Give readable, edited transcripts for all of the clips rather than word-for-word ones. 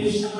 Yeah.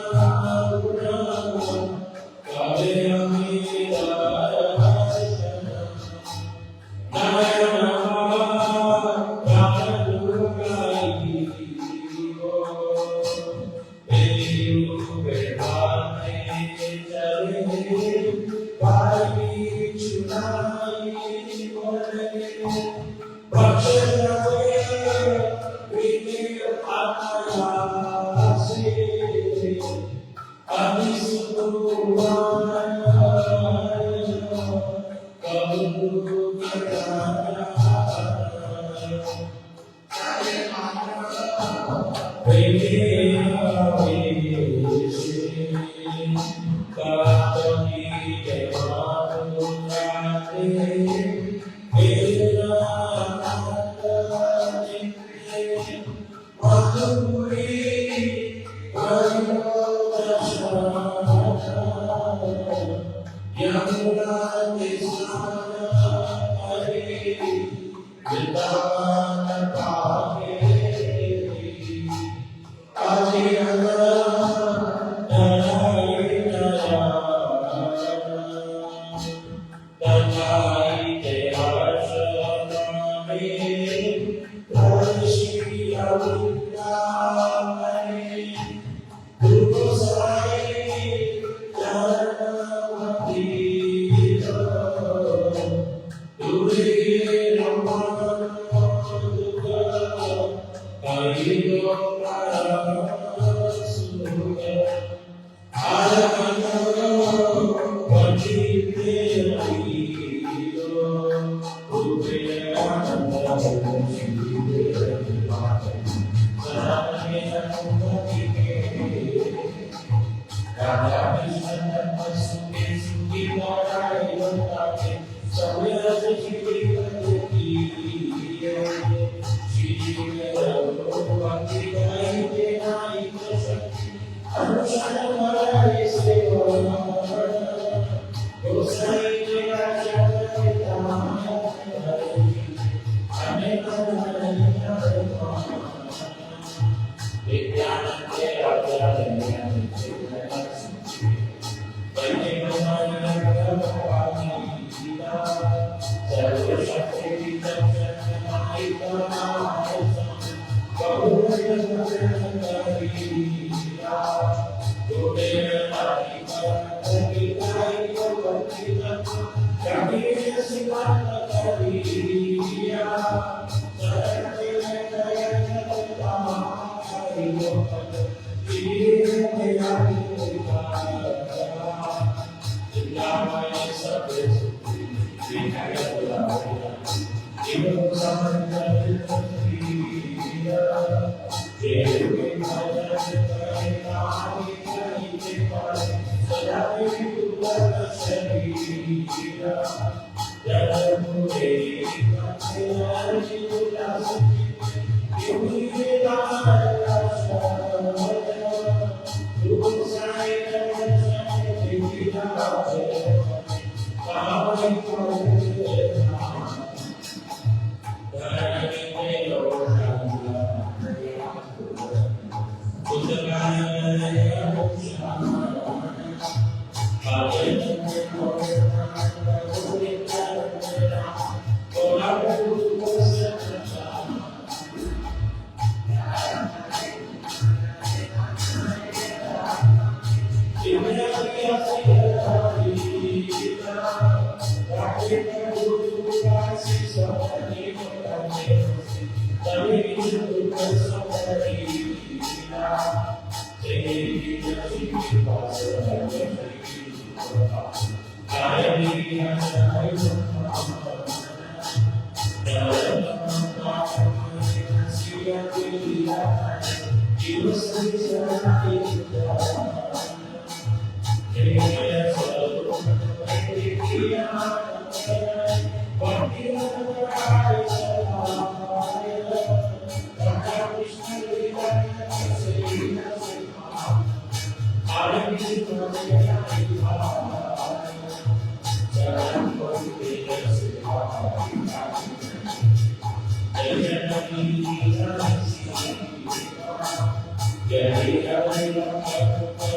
Thank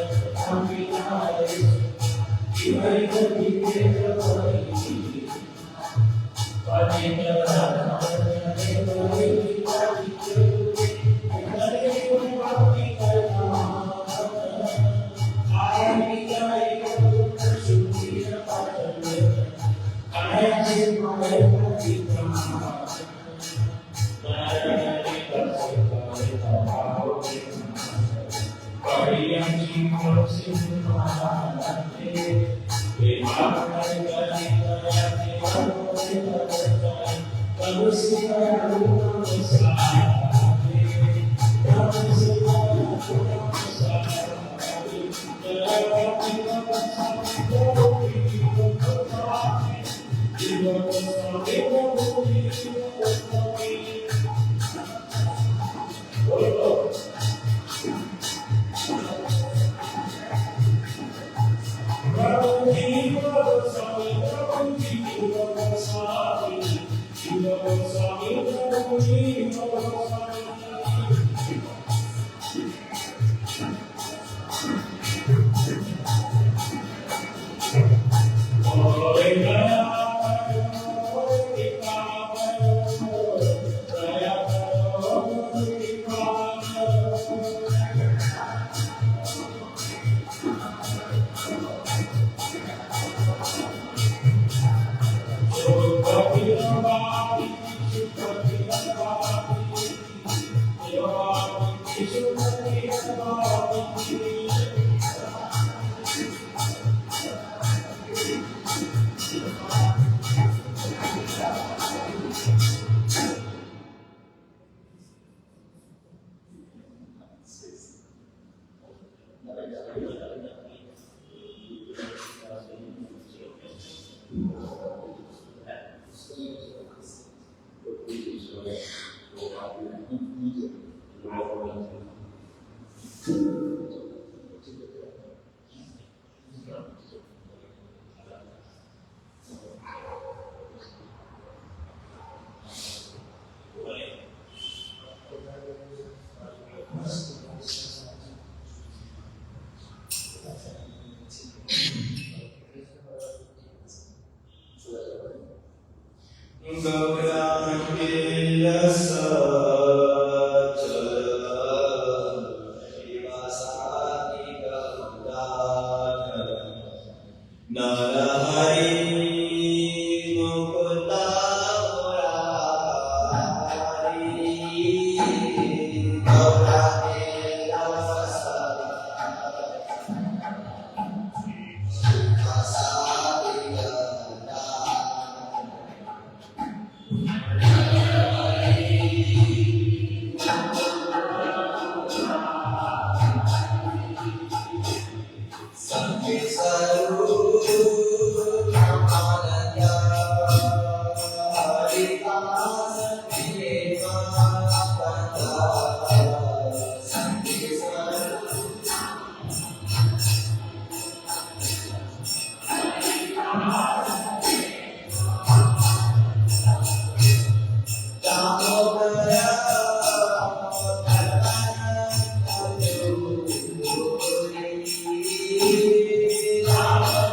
you.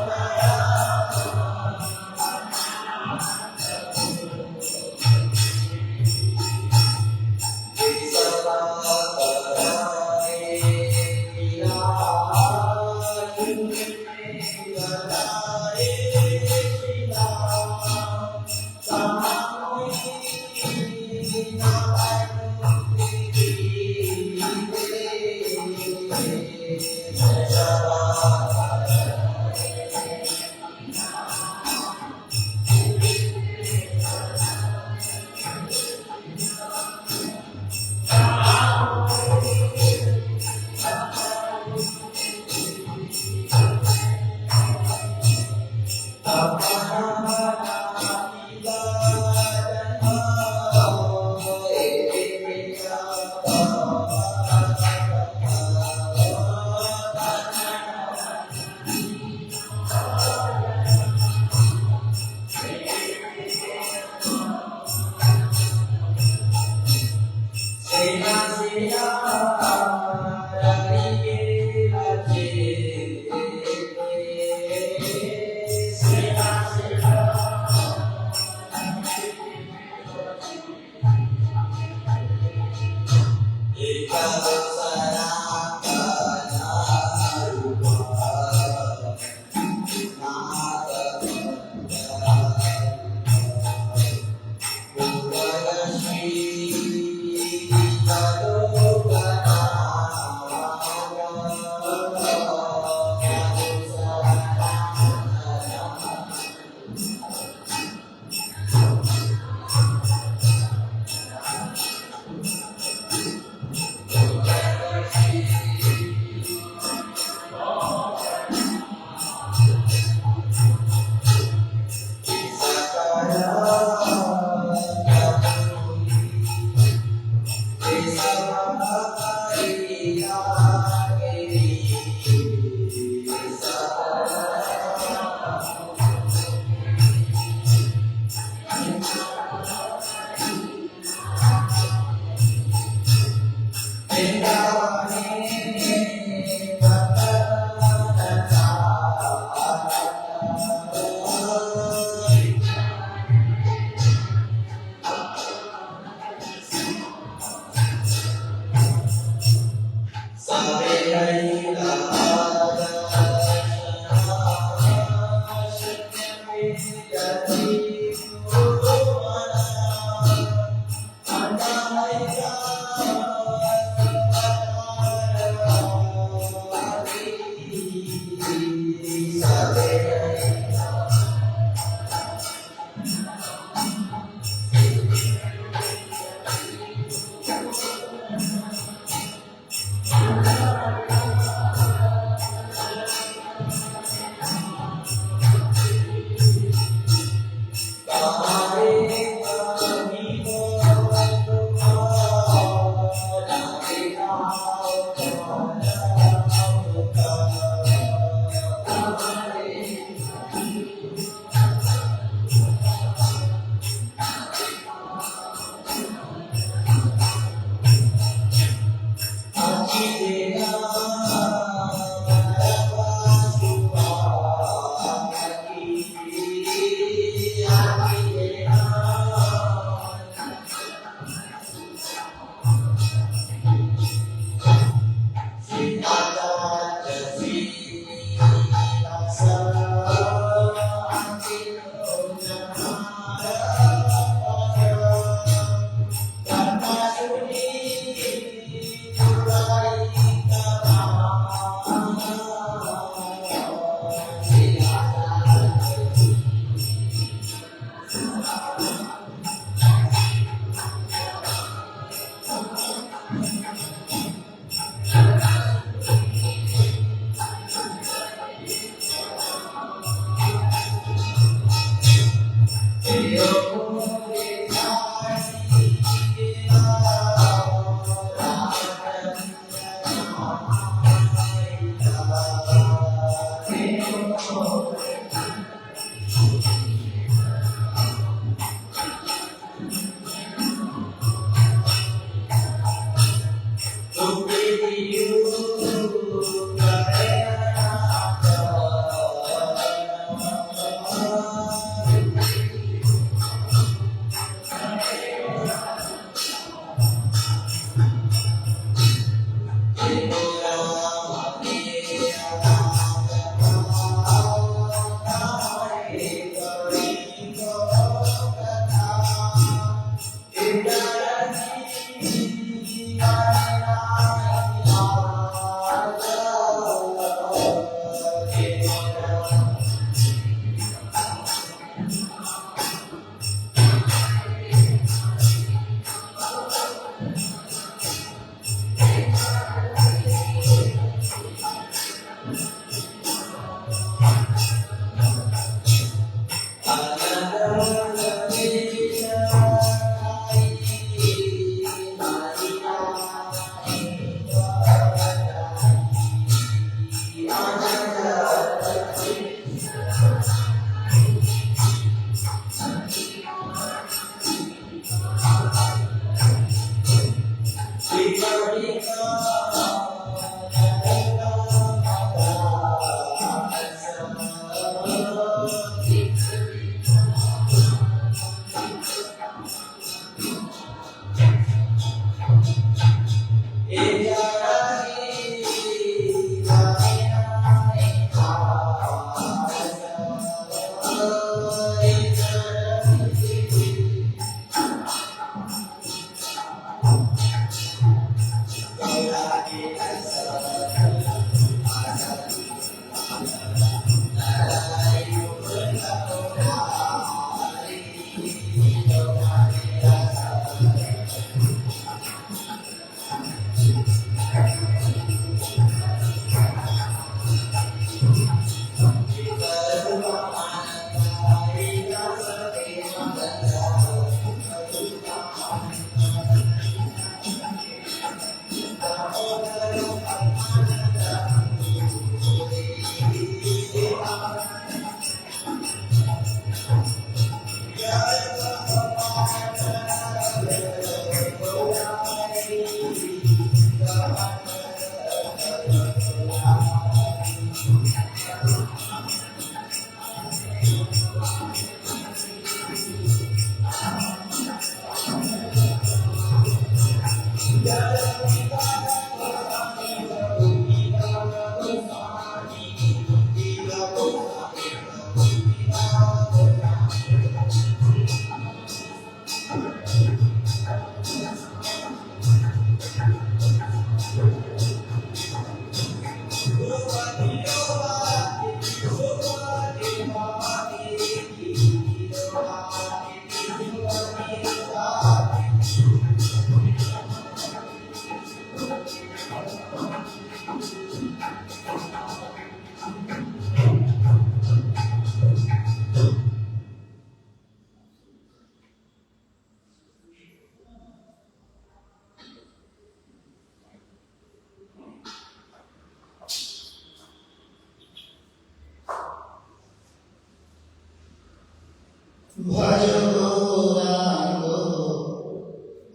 भज गौरांग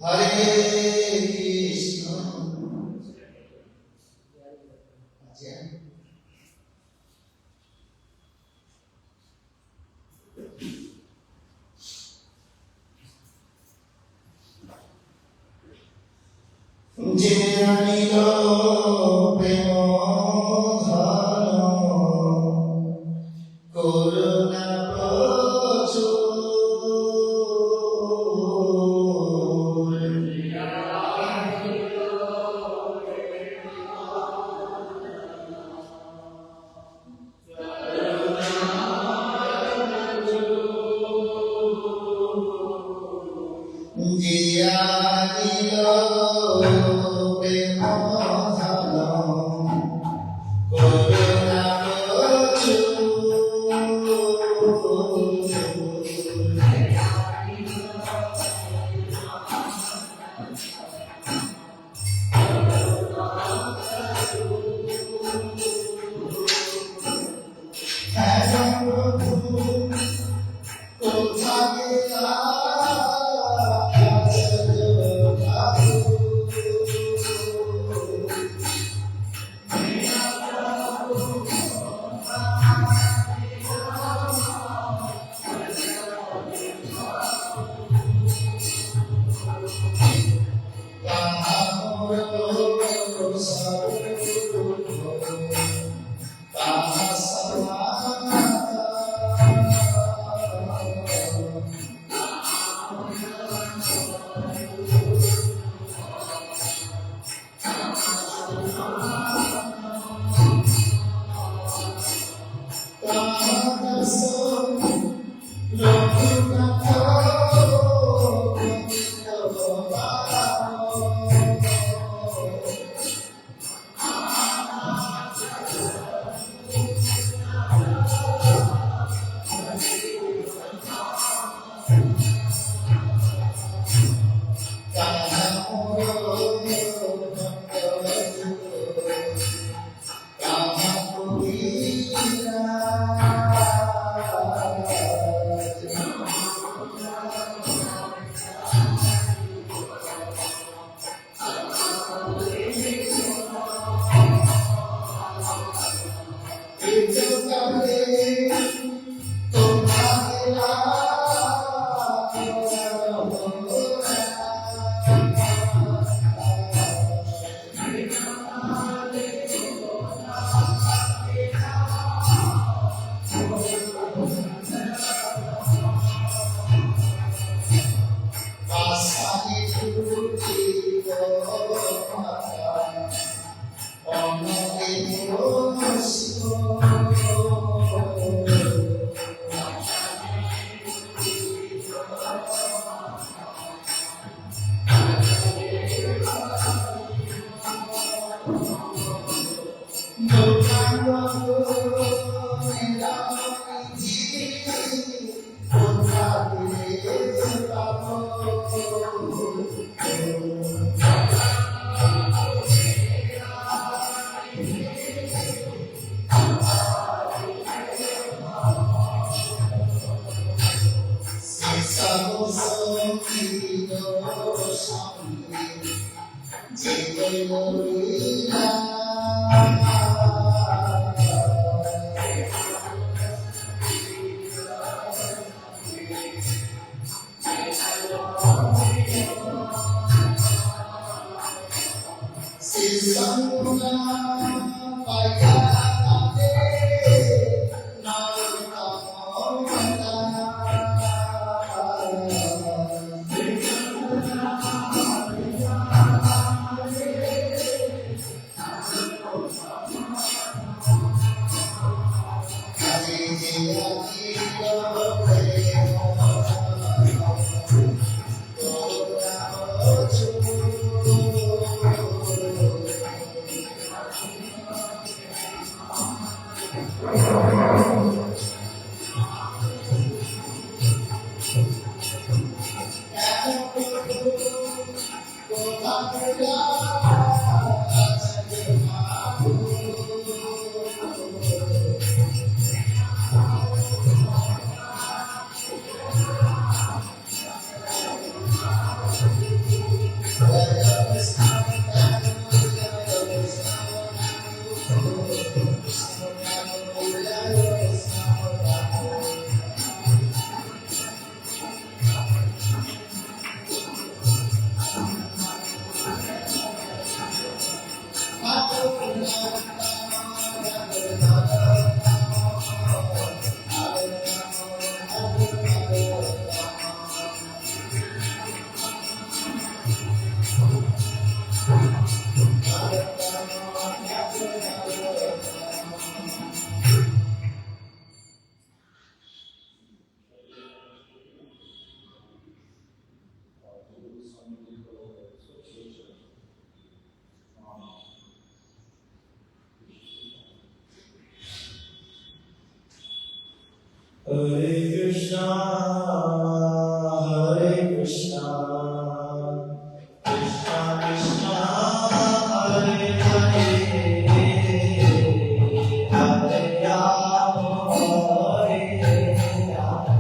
हरे कृष्ण। जिनिलो प्रेम धन करुणा Hare Krishna, Hare Krishna, Krishna Krishna, Hare Hare, Hare Rama, Hare Rama,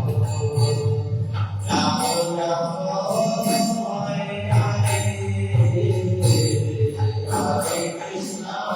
Rama Rama, Hare Hare, Hare Krishna.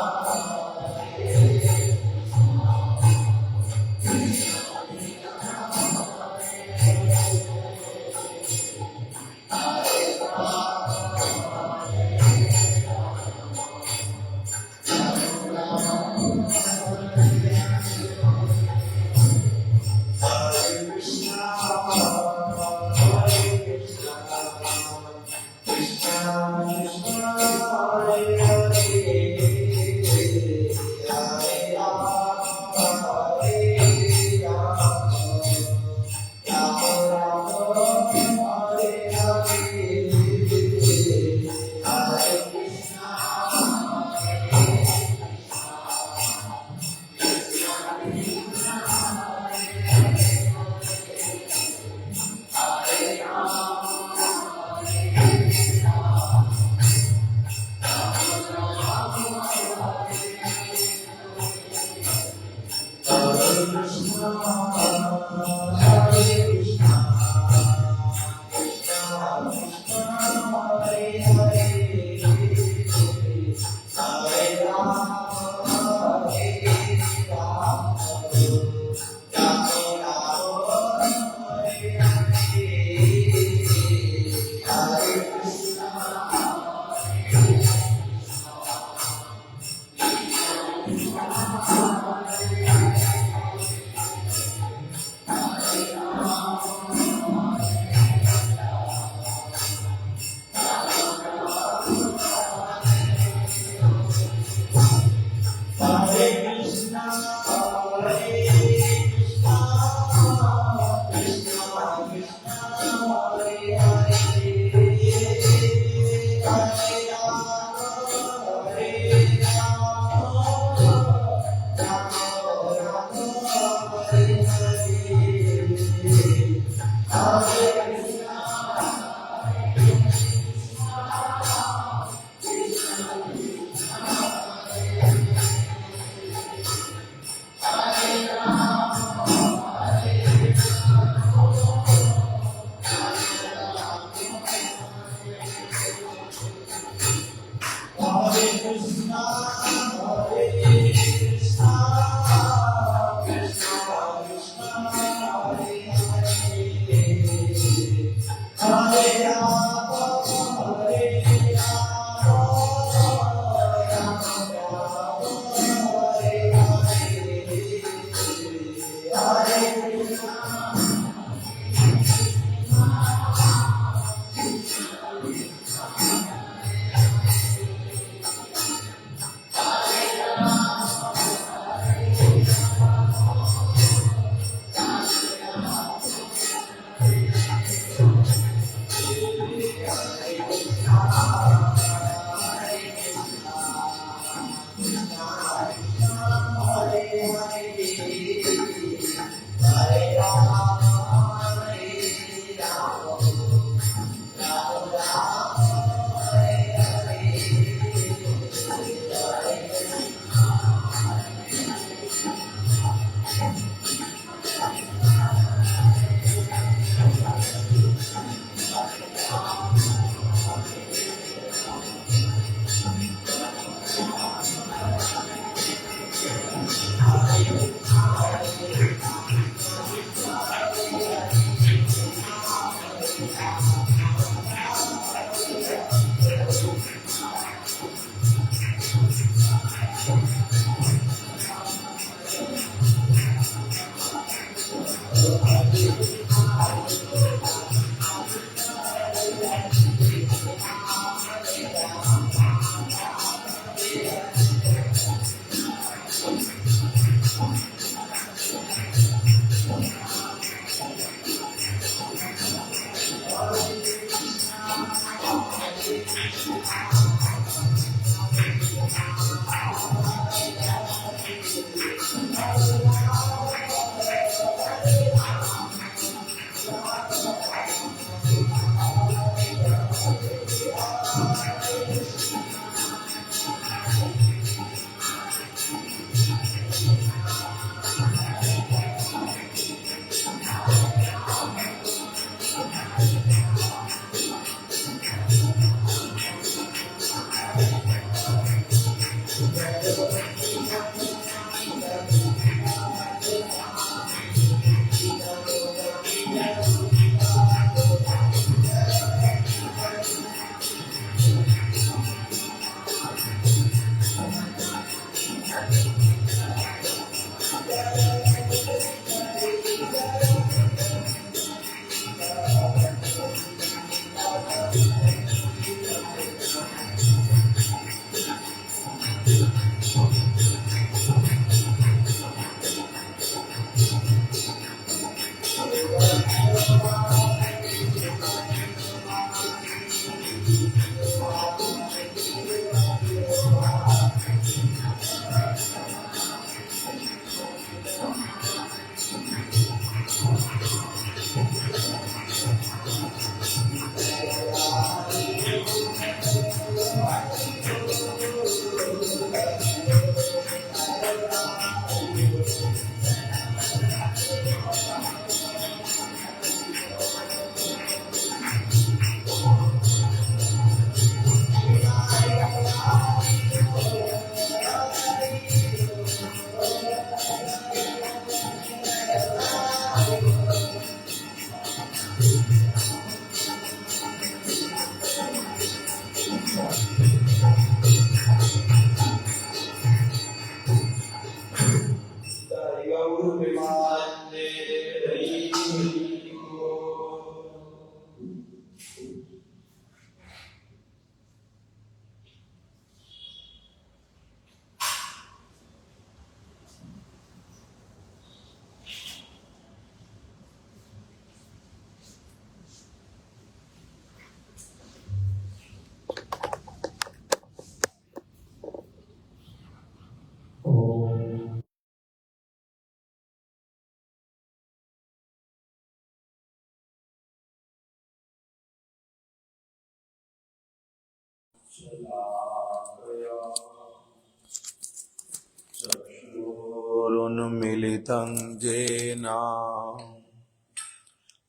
चक्षुरुन्मिलितं येन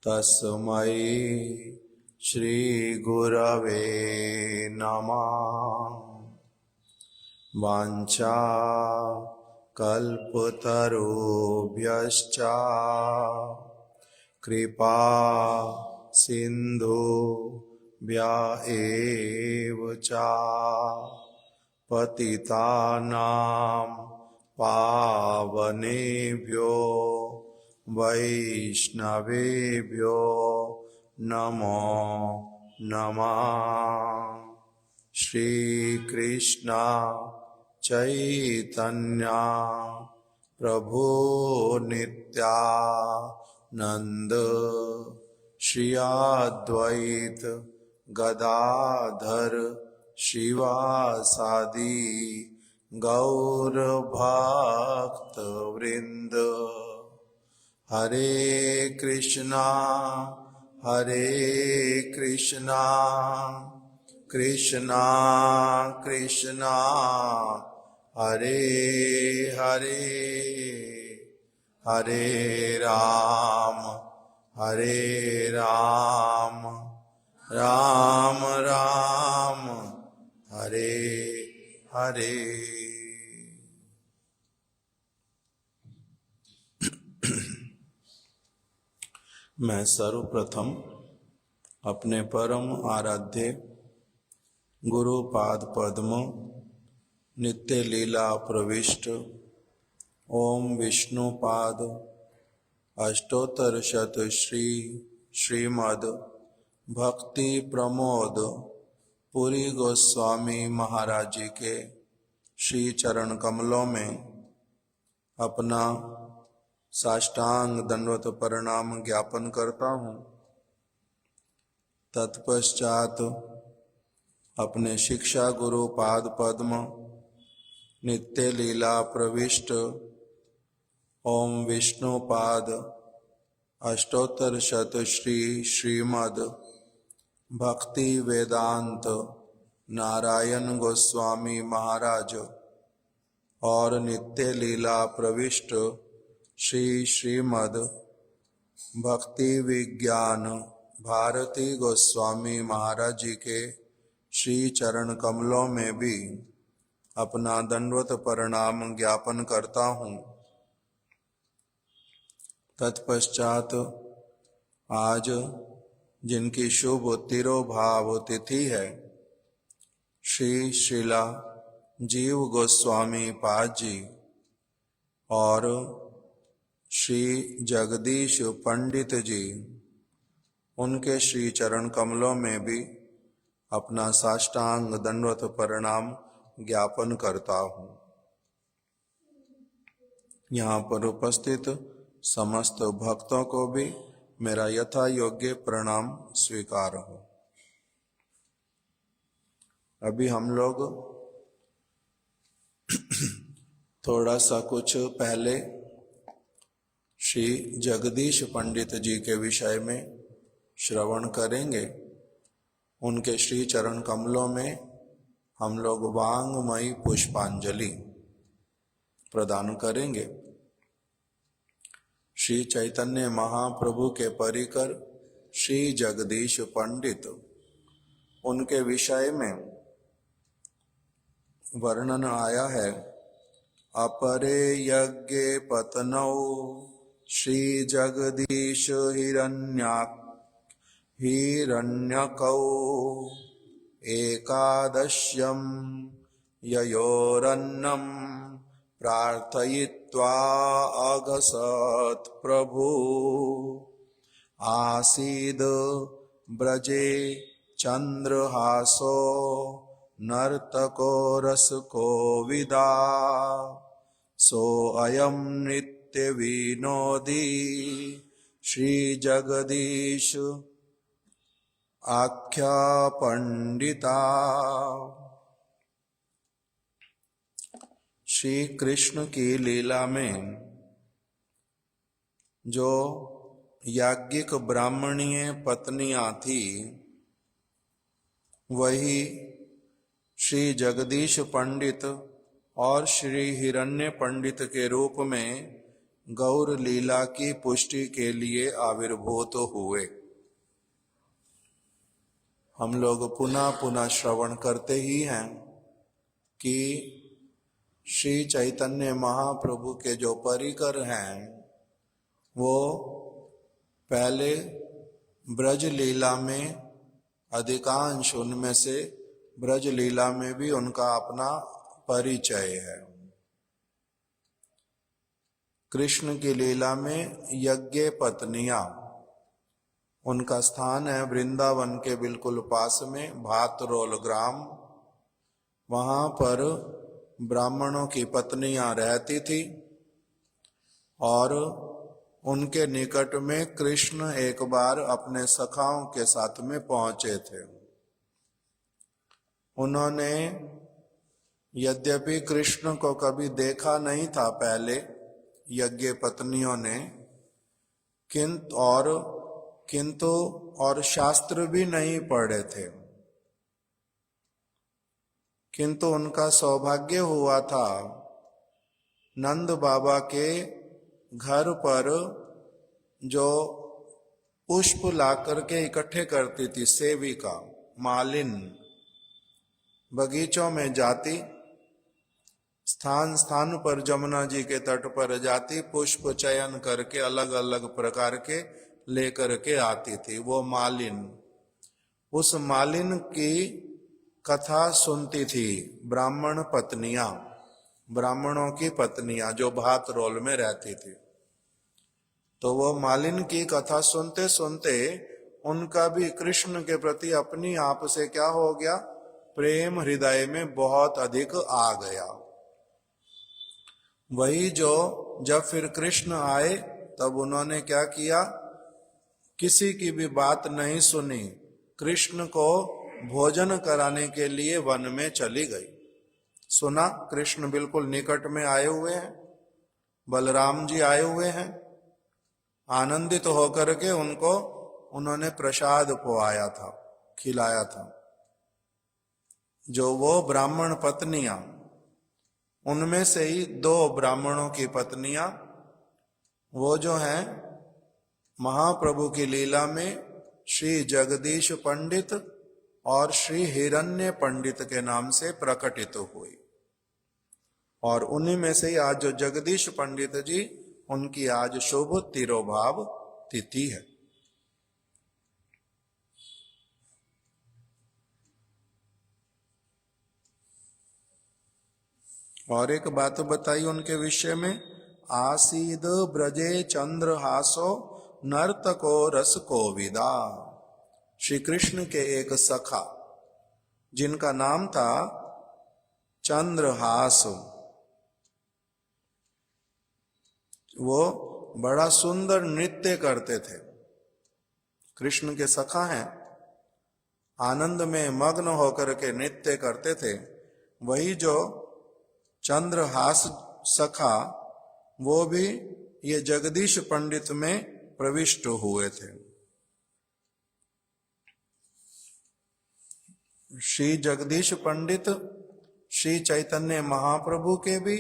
तस्मै श्रीगुरवे नमः। वाञ्छाकल्पतरुभ्यश्च कृपा सिन्धुभ्य एव च पतितानां पावनेभ्यो वैष्णवेभ्यो नमो नमः। श्रीकृष्ण चैतन्य प्रभु नित्यानंद श्री अद्वैत गदाधर शिवासादि गौर भक्त वृंद। हरे कृष्णा कृष्णा कृष्णा हरे हरे, हरे राम राम राम हरे हरे। मैं सर्वप्रथम अपने परम आराध्य गुरु पाद पद्म नित्य लीला प्रविष्ट ओम विष्णुपाद अष्टोत्तर शत श्री श्रीमद भक्ति प्रमोद पुरी गोस्वामी महाराज जी के श्री चरण कमलों में अपना साष्टांग दंडवत प्रणाम ज्ञापन करता हूँ। तत्पश्चात अपने शिक्षा गुरु पाद पद्म नित्य लीला प्रविष्ट ओम विष्णुपाद अष्टोत्तर शत श्री श्रीमद भक्ति वेदांत नारायण गोस्वामी महाराज और नित्य लीला प्रविष्ट श्री श्रीमद भक्ति विज्ञान भारती गोस्वामी महाराज जी के श्री चरण कमलों में भी अपना दंडवत प्रणाम ज्ञापन करता हूँ। तत्पश्चात आज जिनकी शुभ तिरोभाव तिथि है, श्री श्रीला जीव गोस्वामी पाद जी और श्री जगदीश पंडित जी, उनके श्री चरण कमलों में भी अपना साष्टांग दंडवत प्रणाम ज्ञापन करता हूँ। यहाँ पर उपस्थित समस्त भक्तों को भी मेरा यथा योग्य प्रणाम स्वीकार हो। अभी हम लोग थोड़ा सा कुछ पहले श्री जगदीश पंडित जी के विषय में श्रवण करेंगे। उनके श्री चरण कमलों में हम लोग वांगमयी पुष्पांजलि प्रदान करेंगे। श्री चैतन्य महाप्रभु के परिकर श्री जगदीश पंडित, उनके विषय में वर्णन आया है। अपरे यज्ञे पतनौ श्री जगदीश हिरण्यकौ एकादश्यं ययोरन्नं प्रार्थयित्वा अगसत् प्रभु आसीद ब्रजे चंद्रहासो नर्तको रसको विदा सो अयं नित्य विनोदी श्री जगदीश आख्या पंडिता। श्री कृष्ण की लीला में जो याज्ञिक ब्राह्मणीय पत्नियां थी, वही श्री जगदीश पंडित और श्री हिरण्य पंडित के रूप में गौर लीला की पुष्टि के लिए आविर्भूत हुए। हम लोग पुनः पुनः श्रवण करते ही हैं कि श्री चैतन्य महाप्रभु के जो परिकर हैं, वो पहले ब्रज लीला में अधिकांश, उनमें से ब्रज लीला में भी उनका अपना परिचय है। कृष्ण की लीला में यज्ञ पत्नियां, उनका स्थान है वृंदावन के बिल्कुल पास में भातरोल ग्राम। वहां पर ब्राह्मणों की पत्नियां रहती थी और उनके निकट में कृष्ण एक बार अपने सखाओं के साथ में पहुंचे थे। उन्होंने यद्यपि कृष्ण को कभी देखा नहीं था पहले यज्ञ पत्नियों ने, किंतु और शास्त्र भी नहीं पढ़े थे, किंतु उनका सौभाग्य हुआ था नंद बाबा के घर पर जो पुष्प लाकर के इकट्ठे करती थी सेविका मालिन, बगीचों में जाती, स्थान स्थान पर जमुना जी के तट पर जाती, पुष्प चयन करके अलग अलग प्रकार के लेकर के आती थी, वो मालिन। उस मालिन की कथा सुनती थी ब्राह्मण पत्नियां, ब्राह्मणों की पत्नियां जो भात रोल में रहती थी। तो वो मालिन की कथा सुनते सुनते उनका भी कृष्ण के प्रति अपनी आप से क्या हो गया, प्रेम हृदय में बहुत अधिक आ गया। वही जो जब फिर कृष्ण आए तब उन्होंने क्या किया, किसी की भी बात नहीं सुनी, कृष्ण को भोजन कराने के लिए वन में चली गई। सुना कृष्ण बिल्कुल निकट में आए हुए हैं, बलराम जी आए हुए हैं, आनंदित तो होकर के उनको उन्होंने प्रसाद पवाया था, खिलाया था। जो वो ब्राह्मण पत्नियां, उनमें से ही 2 ब्राह्मणों की पत्नियां, वो जो हैं महाप्रभु की लीला में श्री जगदीश पंडित और श्री हिरण्य पंडित के नाम से प्रकटित हुई। और उन्हीं में से ही आज जो जगदीश पंडित जी, उनकी आज शुभ तिरोभाव तिथि है। और एक बात बताई उनके विषय में, आसीद ब्रजे चंद्रहासो नर्तको रस कोविदा। श्री कृष्ण के एक सखा जिनका नाम था चंद्रहास, वो बड़ा सुंदर नृत्य करते थे। कृष्ण के सखा हैं, आनंद में मग्न होकर के नृत्य करते थे। वही जो चंद्रहास सखा, वो भी ये जगदीश पंडित में प्रविष्ट हुए थे। श्री जगदीश पंडित श्री चैतन्य महाप्रभु के भी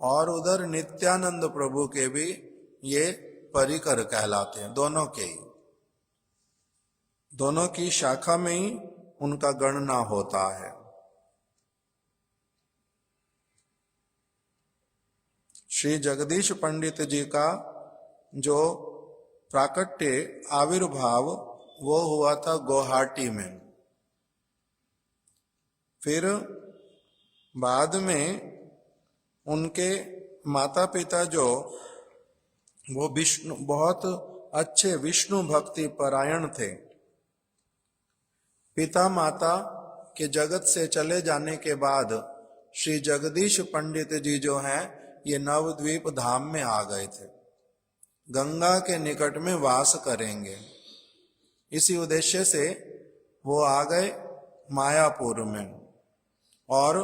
और उधर नित्यानंद प्रभु के भी ये परिकर कहलाते हैं, दोनों के ही, दोनों की शाखा में ही उनका गणना होता है। श्री जगदीश पंडित जी का जो प्राकट्य आविर्भाव वो हुआ था गुवाहाटी में। फिर बाद में उनके माता पिता जो वो विष्णु, बहुत अच्छे विष्णु भक्ति परायण थे। पिता माता के जगत से चले जाने के बाद श्री जगदीश पंडित जी जो हैं, ये नवद्वीप धाम में आ गए थे, गंगा के निकट में वास करेंगे। इसी उद्देश्य से वो आ गए मायापुर में। और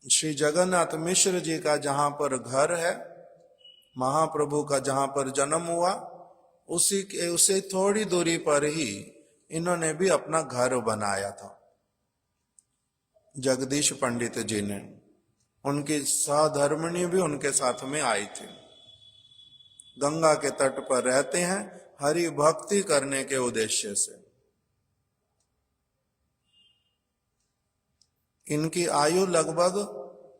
श्री जगन्नाथ मिश्र जी का जहां पर घर है, महाप्रभु का जहां पर जन्म हुआ, उसे थोड़ी दूरी पर ही इन्होंने भी अपना घर बनाया था, जगदीश पंडित जी ने। उनकी सहधर्मिणी भी उनके साथ में आई थी। गंगा के तट पर रहते हैं हरि भक्ति करने के उद्देश्य से। इनकी आयु लगभग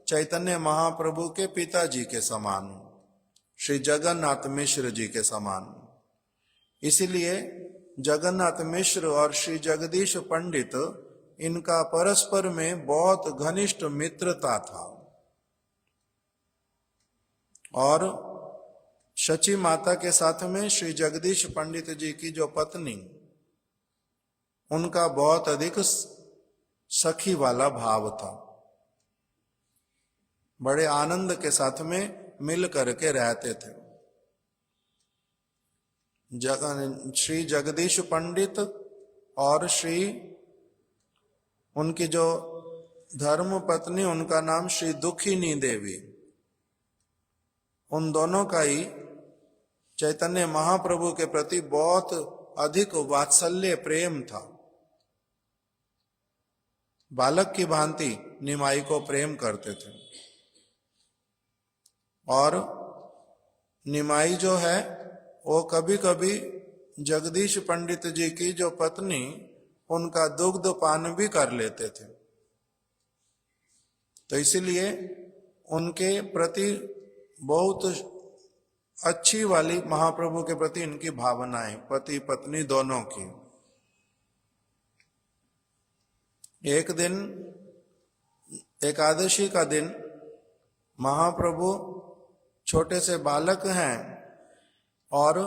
चैतन्य महाप्रभु के पिताजी के समान, श्री जगन्नाथ मिश्र जी के समान। इसीलिए जगन्नाथ मिश्र और श्री जगदीश पंडित, इनका परस्पर में बहुत घनिष्ठ मित्रता था। और शची माता के साथ में श्री जगदीश पंडित जी की जो पत्नी, उनका बहुत अधिक सखी वाला भाव था। बड़े आनंद के साथ में मिल करके रहते थे। श्री जगदीश पंडित और श्री उनकी जो धर्म पत्नी, उनका नाम श्री दुखिनी देवी, उन दोनों का ही चैतन्य महाप्रभु के प्रति बहुत अधिक वात्सल्य प्रेम था। बालक की भांति निमाई को प्रेम करते थे। और निमाई जो है वो कभी कभी जगदीश पंडित जी की जो पत्नी, उनका दुग्ध पान भी कर लेते थे। तो इसीलिए उनके प्रति बहुत अच्छी वाली महाप्रभु के प्रति इनकी भावनाएं, पति पत्नी दोनों की। एक दिन एकादशी का दिन महाप्रभु छोटे से बालक हैं और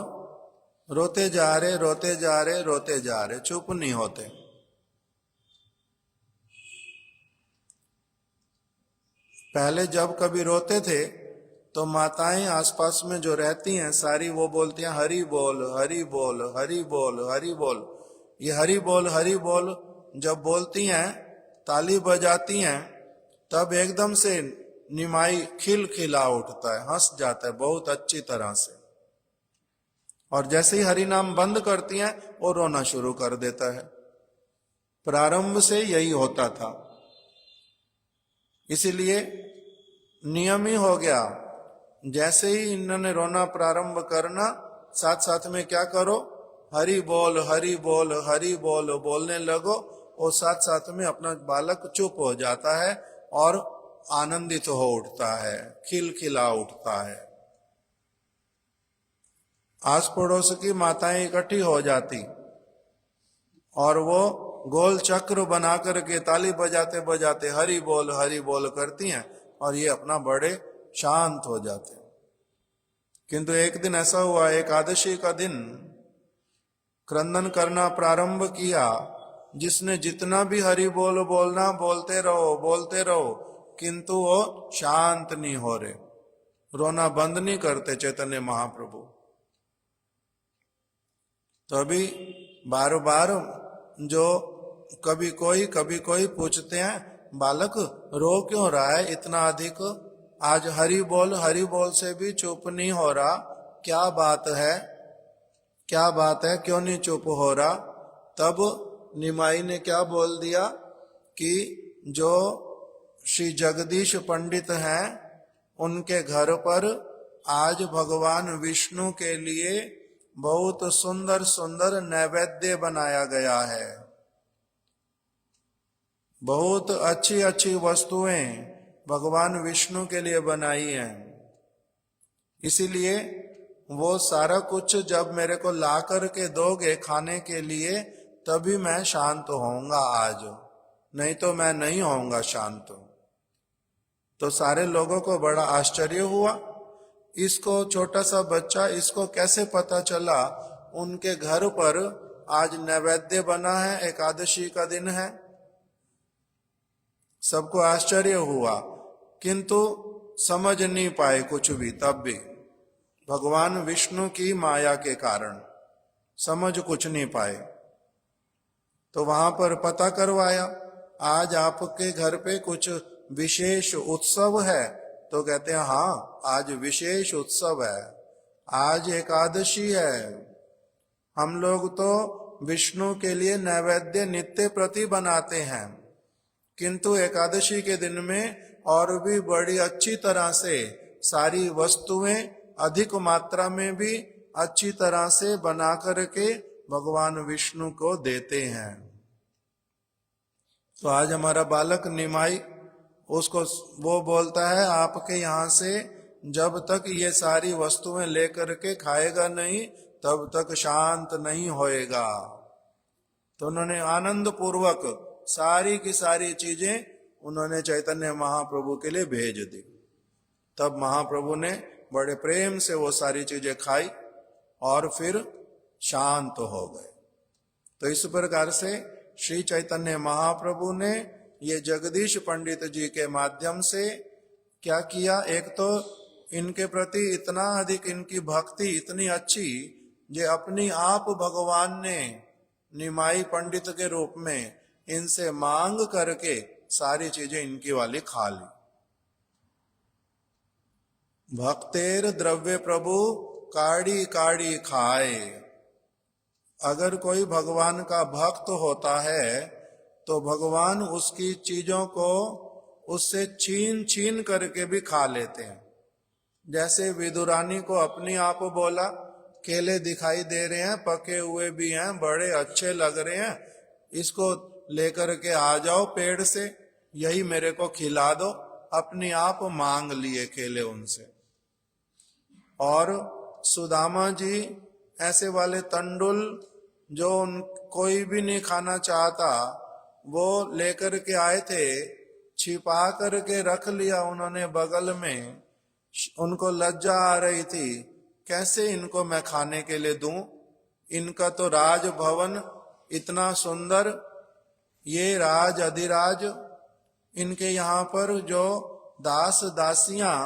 रोते जा रहे, रोते जा रहे, रोते जा रहे, चुप नहीं होते। पहले जब कभी रोते थे तो माताएं आसपास में जो रहती हैं सारी वो बोलती हैं हरि बोल हरि बोल हरि बोल हरि बोल। ये हरि बोल जब बोलती हैं, ताली बजाती हैं, तब एकदम से निमाई खिलखिला उठता है, हंस जाता है बहुत अच्छी तरह से। और जैसे ही हरि नाम बंद करती हैं वो रोना शुरू कर देता है। प्रारंभ से यही होता था, इसीलिए नियम ही हो गया, जैसे ही इन्होंने रोना प्रारंभ करना, साथ साथ में क्या करो, हरि बोल हरि बोल हरि बोल बोलने लगो। और साथ साथ में अपना बालक चुप हो जाता है और आनंदित हो उठता है, खिलखिला उठता है। आस पड़ोस की माताएं इकट्ठी हो जाती और वो गोल चक्र बना करके ताली बजाते बजाते हरि बोल करती हैं और ये अपना बड़े शांत हो जाते। किंतु एक दिन ऐसा हुआ, एकादशी का दिन क्रंदन करना प्रारंभ किया, जिसने जितना भी हरि बोल बोलना बोलते रहो, किंतु वो शांत नहीं हो रहे, रोना बंद नहीं करते चैतन्य महाप्रभु। तो अभी बार बार जो कभी कोई पूछते हैं, बालक रो क्यों रहा है इतना अधिक, आज हरि बोल से भी चुप नहीं हो रहा, क्या बात है क्यों नहीं चुप हो रहा। तब निमाई ने क्या बोल दिया कि जो श्री जगदीश पंडित हैं उनके घर पर आज भगवान विष्णु के लिए बहुत सुंदर सुंदर नैवेद्य बनाया गया है, बहुत अच्छी अच्छी वस्तुएं भगवान विष्णु के लिए बनाई हैं। इसीलिए वो सारा कुछ जब मेरे को ला करके दोगे खाने के लिए, तभी मैं शांत होऊंगा आज, नहीं तो मैं नहीं होऊंगा शांत। तो सारे लोगों को बड़ा आश्चर्य हुआ, इसको छोटा सा बच्चा, इसको कैसे पता चला उनके घर पर आज नैवेद्य बना है, एकादशी का दिन है। सबको आश्चर्य हुआ, किंतु समझ नहीं पाए कुछ भी। तब भी भगवान विष्णु की माया के कारण समझ कुछ नहीं पाए। तो वहां पर पता करवाया, आज आपके घर पे कुछ विशेष उत्सव है। तो कहते हैं हाँ, आज विशेष उत्सव है, आज एकादशी है। हम लोग तो विष्णु के लिए नैवेद्य नित्य प्रति बनाते हैं, किंतु एकादशी के दिन में और भी बड़ी अच्छी तरह से सारी वस्तुएं अधिक मात्रा में भी अच्छी तरह से बना करके भगवान विष्णु को देते हैं। तो आज हमारा बालक निमाई, उसको वो बोलता है आपके यहाँ से जब तक ये सारी वस्तुएं लेकर के खाएगा नहीं, तब तक शांत नहीं होएगा। तो उन्होंने आनंद पूर्वक सारी की सारी चीजें उन्होंने चैतन्य महाप्रभु के लिए भेज दी। तब महाप्रभु ने बड़े प्रेम से वो सारी चीजें खाई और फिर शांत हो गए। तो इस प्रकार से श्री चैतन्य महाप्रभु ने ये जगदीश पंडित जी के माध्यम से क्या किया, एक तो इनके प्रति इतना अधिक इनकी भक्ति इतनी अच्छी, जे अपनी आप भगवान ने निमाई पंडित के रूप में इनसे मांग करके सारी चीजें इनकी वाली खा ली। भक्तेर द्रव्य प्रभु काड़ी काड़ी खाए। अगर कोई भगवान का भक्त होता है तो भगवान उसकी चीजों को उससे छीन छीन करके भी खा लेते हैं। जैसे विदुरानी को अपनी आप बोला, केले दिखाई दे रहे हैं, पके हुए भी हैं, बड़े अच्छे लग रहे हैं, इसको लेकर के आ जाओ पेड़ से, यही मेरे को खिला दो। अपनी आप मांग लिए केले उनसे। और सुदामा जी ऐसे वाले तंडुल जो कोई भी नहीं खाना चाहता वो लेकर के आए थे, छिपा करके रख लिया उन्होंने बगल में। उनको लज्जा आ रही थी, कैसे इनको मैं खाने के लिए दूं, इनका तो राज भवन इतना सुंदर, ये राज अधिराज, इनके यहाँ पर जो दास दासियां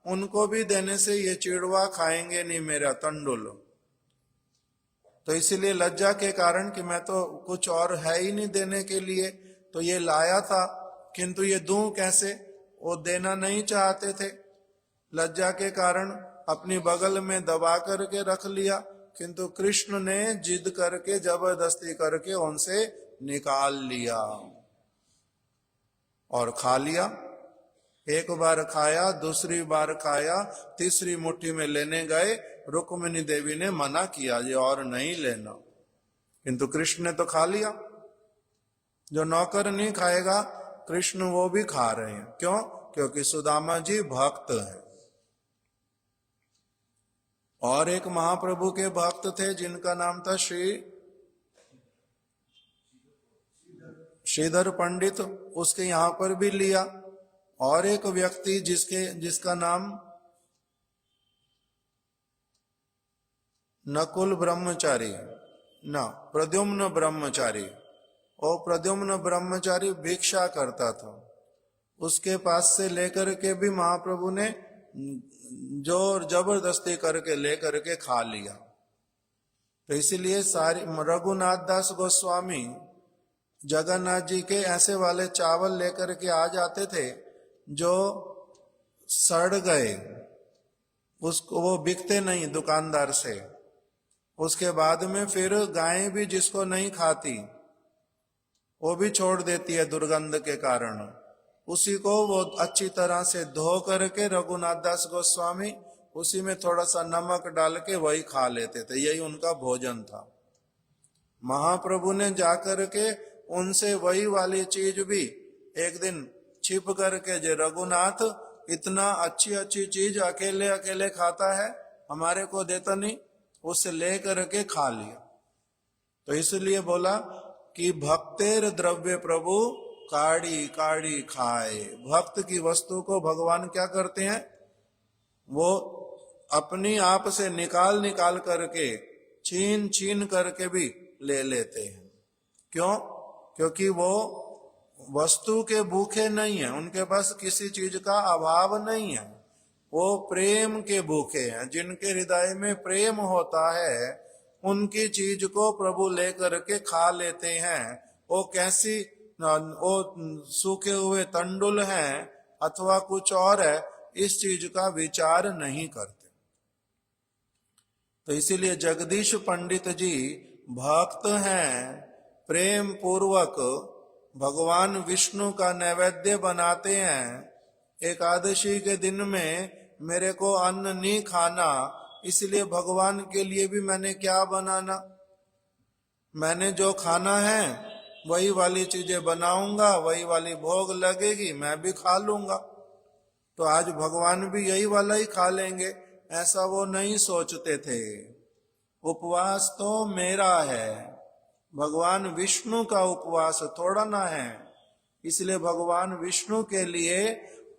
उनको भी देने से ये चिड़वा खाएंगे नहीं मेरा तंडुल। तो इसीलिए लज्जा के कारण कि मैं तो कुछ और है ही नहीं देने के लिए, तो ये लाया था, किंतु ये दूं कैसे, वो देना नहीं चाहते थे। लज्जा के कारण अपनी बगल में दबा करके रख लिया, किंतु कृष्ण ने जिद करके जबरदस्ती करके उनसे निकाल लिया और खा लिया। एक बार खाया, दूसरी बार खाया, तीसरी मुट्ठी में लेने गए, रुक्मिणी देवी ने मना किया ये और नहीं लेना, किंतु कृष्ण ने तो खा लिया। जो नौकर नहीं खाएगा कृष्ण वो भी खा रहे हैं। क्यों? क्योंकि सुदामा जी भक्त हैं। और एक महाप्रभु के भक्त थे जिनका नाम था श्रीधर पंडित, उसके यहां पर भी लिया। और एक व्यक्ति जिसका नाम नकुल ब्रह्मचारी, न प्रद्युम्न ब्रह्मचारी, और प्रद्युम्न ब्रह्मचारी भिक्षा करता था, उसके पास से लेकर के भी महाप्रभु ने जोर जबरदस्ती करके लेकर के खा लिया। तो इसीलिए सारी रघुनाथ दास गोस्वामी जगन्नाथ जी के ऐसे वाले चावल लेकर के आ जाते थे जो सड़ गए, उसको वो बिकते नहीं दुकानदार से। उसके बाद में फिर गायें भी जिसको नहीं खाती वो भी छोड़ देती है दुर्गंध के कारण, उसी को वो अच्छी तरह से धो करके रघुनाथ दास गोस्वामी उसी में थोड़ा सा नमक डाल के वही खा लेते थे, यही उनका भोजन था। महाप्रभु ने जाकर के उनसे वही वाली चीज भी एक दिन छिप करके, जे रघुनाथ इतना अच्छी अच्छी चीज अकेले अकेले खाता है, हमारे को देता नहीं, उससे ले करके खा लिया। तो इसलिए बोला कि भक्तेर द्रव्य प्रभु काड़ी काड़ी खाए। भक्त की वस्तु को भगवान क्या करते हैं, वो अपनी आप से निकाल निकाल करके छीन छीन करके भी ले लेते हैं। क्यों? क्योंकि वो वस्तु के भूखे नहीं है, उनके पास किसी चीज का अभाव नहीं है, वो प्रेम के भूखे हैं। जिनके हृदय में प्रेम होता है उनकी चीज को प्रभु लेकर के खा लेते हैं। वो कैसी, वो सूखे हुए तंडुल हैं अथवा कुछ और है, इस चीज का विचार नहीं करते। तो इसीलिए जगदीश पंडित जी भक्त हैं, प्रेम पूर्वक भगवान विष्णु का नैवेद्य बनाते हैं। एकादशी के दिन में मेरे को अन्न नहीं खाना, इसलिए भगवान के लिए भी मैंने क्या बनाना, मैंने जो खाना है वही वाली चीजें बनाऊंगा, वही वाली भोग लगेगी, मैं भी खा लूंगा। तो आज भगवान भी यही वाला ही खा लेंगे, ऐसा वो नहीं सोचते थे। उपवास तो मेरा है, भगवान विष्णु का उपवास थोड़ा ना है। इसलिए भगवान विष्णु के लिए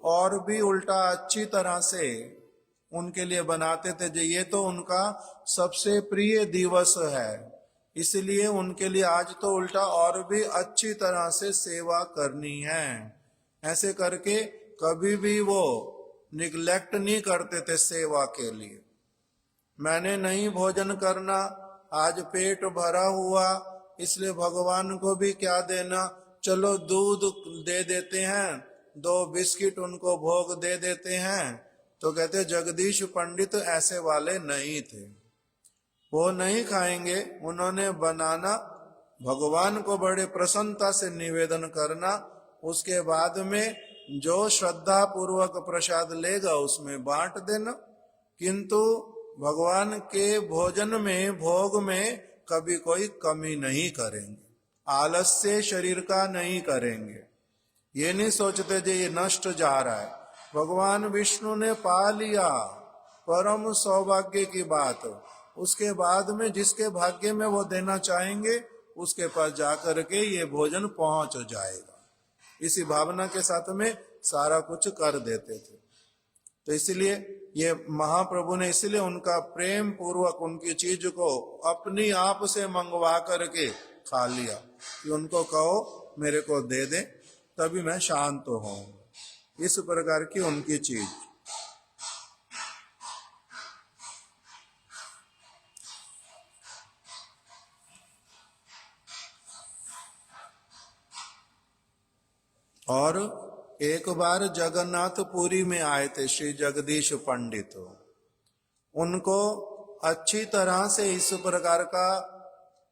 और भी उल्टा अच्छी तरह से उनके लिए बनाते थे, जो ये तो उनका सबसे प्रिय दिवस है, इसलिए उनके लिए आज तो उल्टा और भी अच्छी तरह से सेवा करनी है। ऐसे करके कभी भी वो निग्लेक्ट नहीं करते थे सेवा के लिए। मैंने नहीं भोजन करना, आज पेट भरा हुआ, इसलिए भगवान को भी क्या देना, चलो दूध दे देते हैं, 2 बिस्किट उनको भोग दे देते हैं। तो कहते जगदीश पंडित ऐसे वाले नहीं थे, वो नहीं खाएंगे। उन्होंने बनाना, भगवान को बड़े प्रसन्नता से निवेदन करना, उसके बाद में जो श्रद्धा पूर्वक प्रसाद लेगा उसमें बांट देना। किंतु भगवान के भोजन में, भोग में कभी कोई कमी नहीं करेंगे, आलस्य शरीर का नहीं करेंगे। ये नहीं सोचते जो ये नष्ट जा रहा है, भगवान विष्णु ने पा लिया, परम सौभाग्य की बात। उसके बाद में जिसके भाग्य में वो देना चाहेंगे उसके पास जाकर के ये भोजन पहुंच जाएगा। इसी भावना के साथ में सारा कुछ कर देते थे। तो इसलिए ये महाप्रभु ने इसलिए उनका प्रेम पूर्वक उनकी चीज को अपनी आप से मंगवा करके खा लिया कि उनको कहो मेरे को दे दे, तभी मैं शांत हूं। इस प्रकार की उनकी चीज। और एक बार जगन्नाथपुरी में आए थे श्री जगदीश पंडित। उनको अच्छी तरह से इस प्रकार का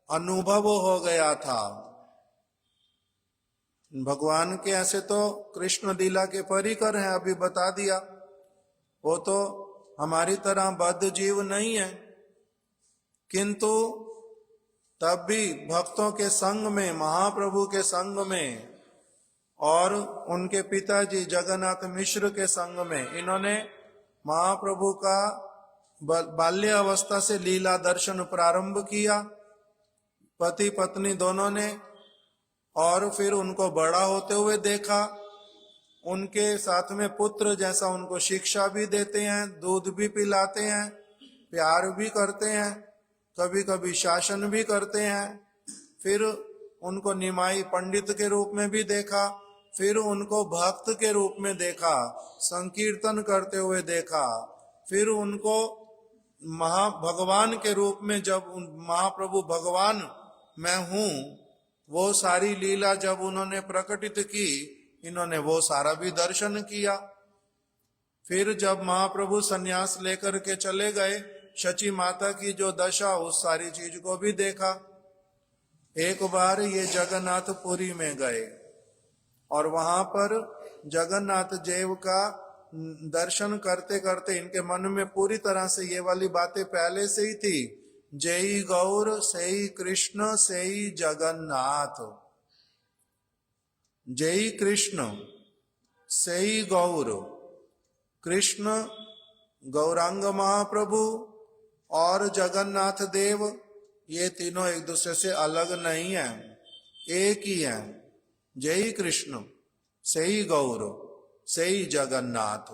अनुभव हो गया था। भगवान के ऐसे तो कृष्ण लीला के परिकर हैं, अभी बता दिया। वो तो हमारी तरह बद्ध जीव नहीं है, किंतु तब भी भक्तों के संग में, महाप्रभु के संग में और उनके पिताजी जगन्नाथ मिश्र के संग में इन्होंने महाप्रभु का बाल्य अवस्था से लीला दर्शन प्रारंभ किया, पति पत्नी दोनों ने। और फिर उनको बड़ा होते हुए देखा। उनके साथ में पुत्र जैसा उनको शिक्षा भी देते हैं, दूध भी पिलाते हैं, प्यार भी करते हैं, कभी कभी शासन भी करते हैं। फिर उनको निमाई पंडित के रूप में भी देखा, फिर उनको भक्त के रूप में देखा, संकीर्तन करते हुए देखा। फिर उनको भगवान के रूप में, जब महाप्रभु भगवान मैं हूं, वो सारी लीला जब उन्होंने प्रकटित की, इन्होंने वो सारा भी दर्शन किया। फिर जब महाप्रभु सन्यास लेकर के चले गए, शची माता की जो दशा, उस सारी चीज को भी देखा। एक बार ये जगन्नाथपुरी में गए और वहां पर जगन्नाथ देव का दर्शन करते करते इनके मन में पूरी तरह से ये वाली बातें पहले से ही थी। जय गौर सेई कृष्ण सेई जगन्नाथ, जय कृष्ण सेई गौर। कृष्ण गौरांग महाप्रभु और जगन्नाथ देव, ये तीनों एक दूसरे से अलग नहीं है, एक ही है। जय कृष्ण सेई गौर सेई जगन्नाथ।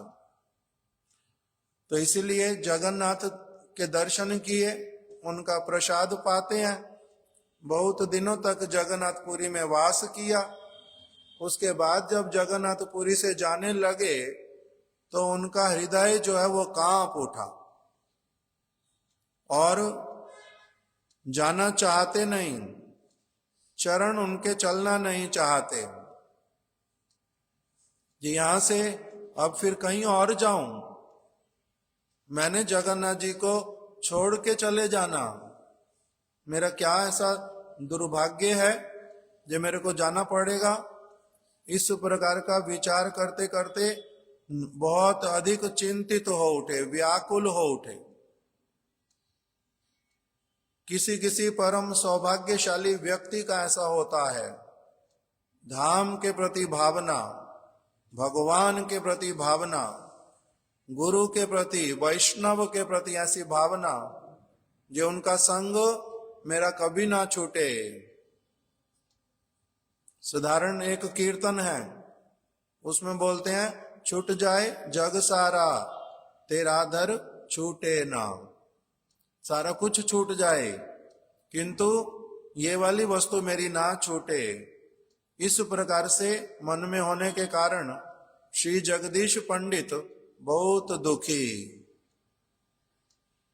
तो इसीलिए जगन्नाथ के दर्शन किए, उनका प्रसाद पाते हैं। बहुत दिनों तक जगन्नाथपुरी में वास किया। उसके बाद जब जगन्नाथपुरी से जाने लगे तो उनका हृदय जो है वो कांप उठा और जाना चाहते नहीं, चरण उनके चलना नहीं चाहते। जी यहां से अब फिर कहीं और जाऊं, मैंने जगन्नाथ जी को छोड़ के चले जाना, मेरा क्या ऐसा दुर्भाग्य है जो मेरे को जाना पड़ेगा। इस प्रकार का विचार करते करते बहुत अधिक चिंतित हो उठे, व्याकुल हो उठे। किसी किसी परम सौभाग्यशाली व्यक्ति का ऐसा होता है, धाम के प्रति भावना, भगवान के प्रति भावना, गुरु के प्रति, वैष्णव के प्रति ऐसी भावना जो उनका संग मेरा कभी ना छूटे। साधारण एक कीर्तन है, उसमें बोलते हैं, छूट जाए जग सारा तेरा दर छूटे ना। सारा कुछ छूट जाए किंतु ये वाली वस्तु मेरी ना छूटे। इस प्रकार से मन में होने के कारण श्री जगदीश पंडित बहुत दुखी।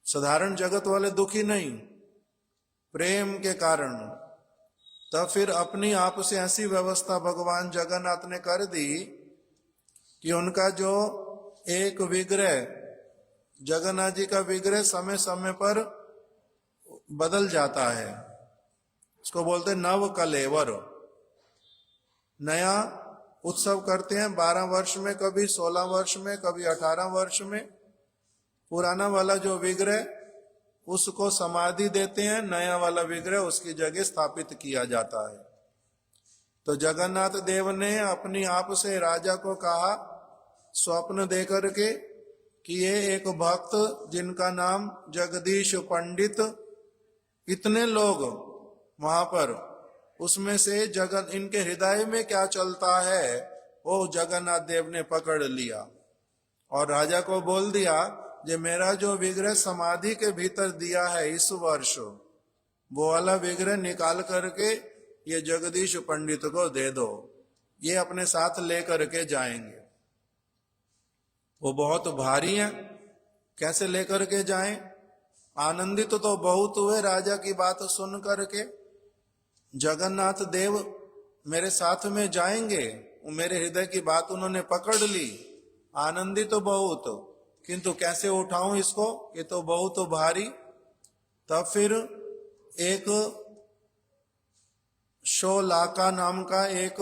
साधारण जगत वाले दुखी नहीं, प्रेम के कारण। तब फिर अपनी आप से ऐसी व्यवस्था भगवान जगन्नाथ ने कर दी कि उनका जो एक विग्रह, जगन्नाथ जी का विग्रह समय समय पर बदल जाता है। इसको बोलते हैं नव कलेवर। नया उत्सव करते हैं 12 वर्ष में, कभी 16 वर्ष में, कभी 18 वर्ष में। पुराना वाला जो विग्रह उसको समाधि देते हैं, नया वाला विग्रह उसकी जगह स्थापित किया जाता है। तो जगन्नाथ देव ने अपनी आप से राजा को कहा स्वप्न दे करके कि ये एक भक्त जिनका नाम जगदीश पंडित, इतने लोग वहां पर, उसमें से जगन इनके हृदय में क्या चलता है वो जगन्नाथ देव ने पकड़ लिया और राजा को बोल दिया जे मेरा जो विग्रह समाधि के भीतर दिया है इस वर्ष, वो वाला विग्रह निकाल करके ये जगदीश पंडित को दे दो, ये अपने साथ लेकर के जाएंगे। वो बहुत भारी है, कैसे लेकर के जाएं? आनंदित तो बहुत हुए राजा की बात सुन करके, जगन्नाथ देव मेरे साथ में जाएंगे, मेरे हृदय की बात उन्होंने पकड़ ली, आनंदित तो बहुत, किंतु कैसे उठाऊं इसको, ये तो बहुत भारी। तब फिर एक शोलाका नाम का एक,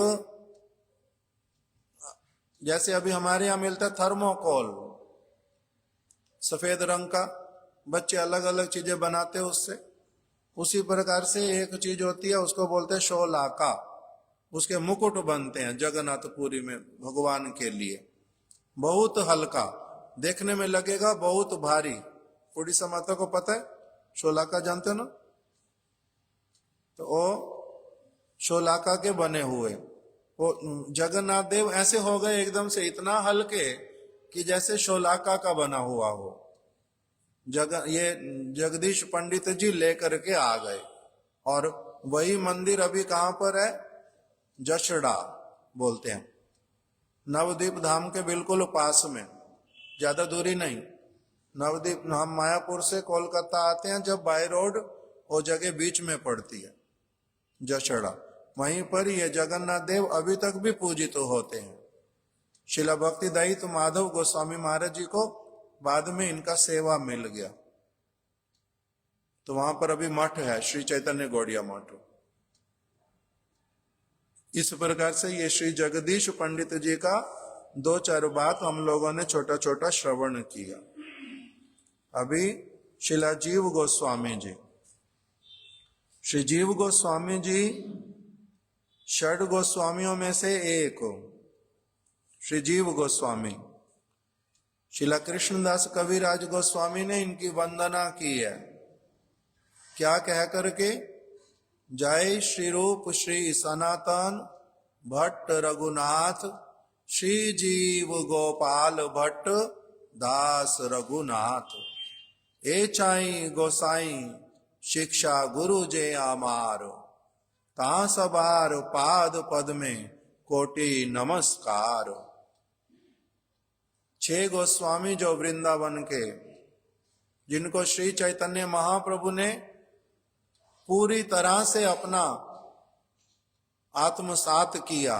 जैसे अभी हमारे यहां मिलता है थर्मोकोल, सफेद रंग का, बच्चे अलग अलग चीजें बनाते हैं उससे, उसी प्रकार से एक चीज होती है उसको बोलते हैं शोलाका, उसके मुकुट बनते हैं जगन्नाथपुरी में भगवान के लिए। बहुत हल्का, देखने में लगेगा बहुत भारी। उड़ीसा माता को पता है शोलाका, जानते हो ना? तो वो शोलाका के बने हुए, वो जगन्नाथ देव ऐसे हो गए एकदम से इतना हल्के कि जैसे शोलाका का बना हुआ हो। ये जगदीश पंडित जी लेकर के आ गए और वही मंदिर अभी कहां पर है? जशड़ा बोलते हैं, नवद्वीप धाम के बिल्कुल पास में, ज्यादा दूरी नहीं। नवद्वीप, हम मायापुर से कोलकाता आते हैं जब बाय रोड, वो जगह बीच में पड़ती है जशड़ा, वहीं पर ये जगन्नाथ देव अभी तक भी पूजित होते हैं। शिला भक्ति दयित माधव गोस्वामी महाराज जी को बाद में इनका सेवा मिल गया, तो वहां पर अभी मठ है, श्री चैतन्य गौड़िया मठ। इस प्रकार से ये श्री जगदीश पंडित जी का दो चार बात हम लोगों ने छोटा छोटा श्रवण किया। अभी शिला जीव गोस्वामी जी, श्री जीव गोस्वामी जी षड गोस्वामियों में से एक, श्री जीव गोस्वामी, शिला कृष्णदास कविराज गोस्वामी ने इनकी वंदना की है, क्या कह करके? जय श्री रूप श्री सनातन भट्ट रघुनाथ, श्री जीव गोपाल भट्ट दास रघुनाथ, ए चाई गोसाई शिक्षा गुरु जे आमार, ता सबार पाद पद में कोटि नमस्कार। 6 गोस्वामी जो वृंदावन के, जिनको श्री चैतन्य महाप्रभु ने पूरी तरह से अपना आत्मसात किया,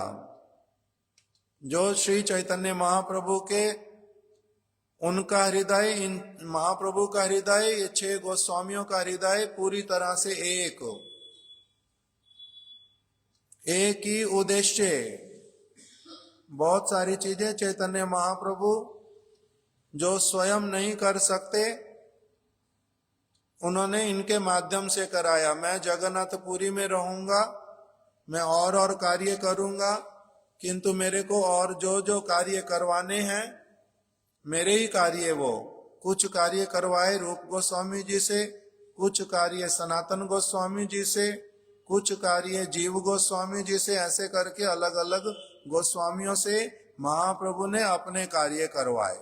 जो श्री चैतन्य महाप्रभु के, उनका हृदय, इन महाप्रभु का हृदय, ये 6 गोस्वामियों का हृदय पूरी तरह से एक ही उद्देश्य। बहुत सारी चीजें चैतन्य महाप्रभु जो स्वयं नहीं कर सकते, उन्होंने इनके माध्यम से कराया। मैं जगन्नाथपुरी में रहूंगा, मैं और कार्य करूंगा, किंतु मेरे को और जो जो कार्य करवाने हैं मेरे ही कार्य, वो कुछ कार्य करवाए रूप गोस्वामी जी से, कुछ कार्य सनातन गोस्वामी जी से, कुछ कार्य जीव गोस्वामी जी से, ऐसे करके अलग अलग गोस्वामियों से महाप्रभु ने अपने कार्य करवाए,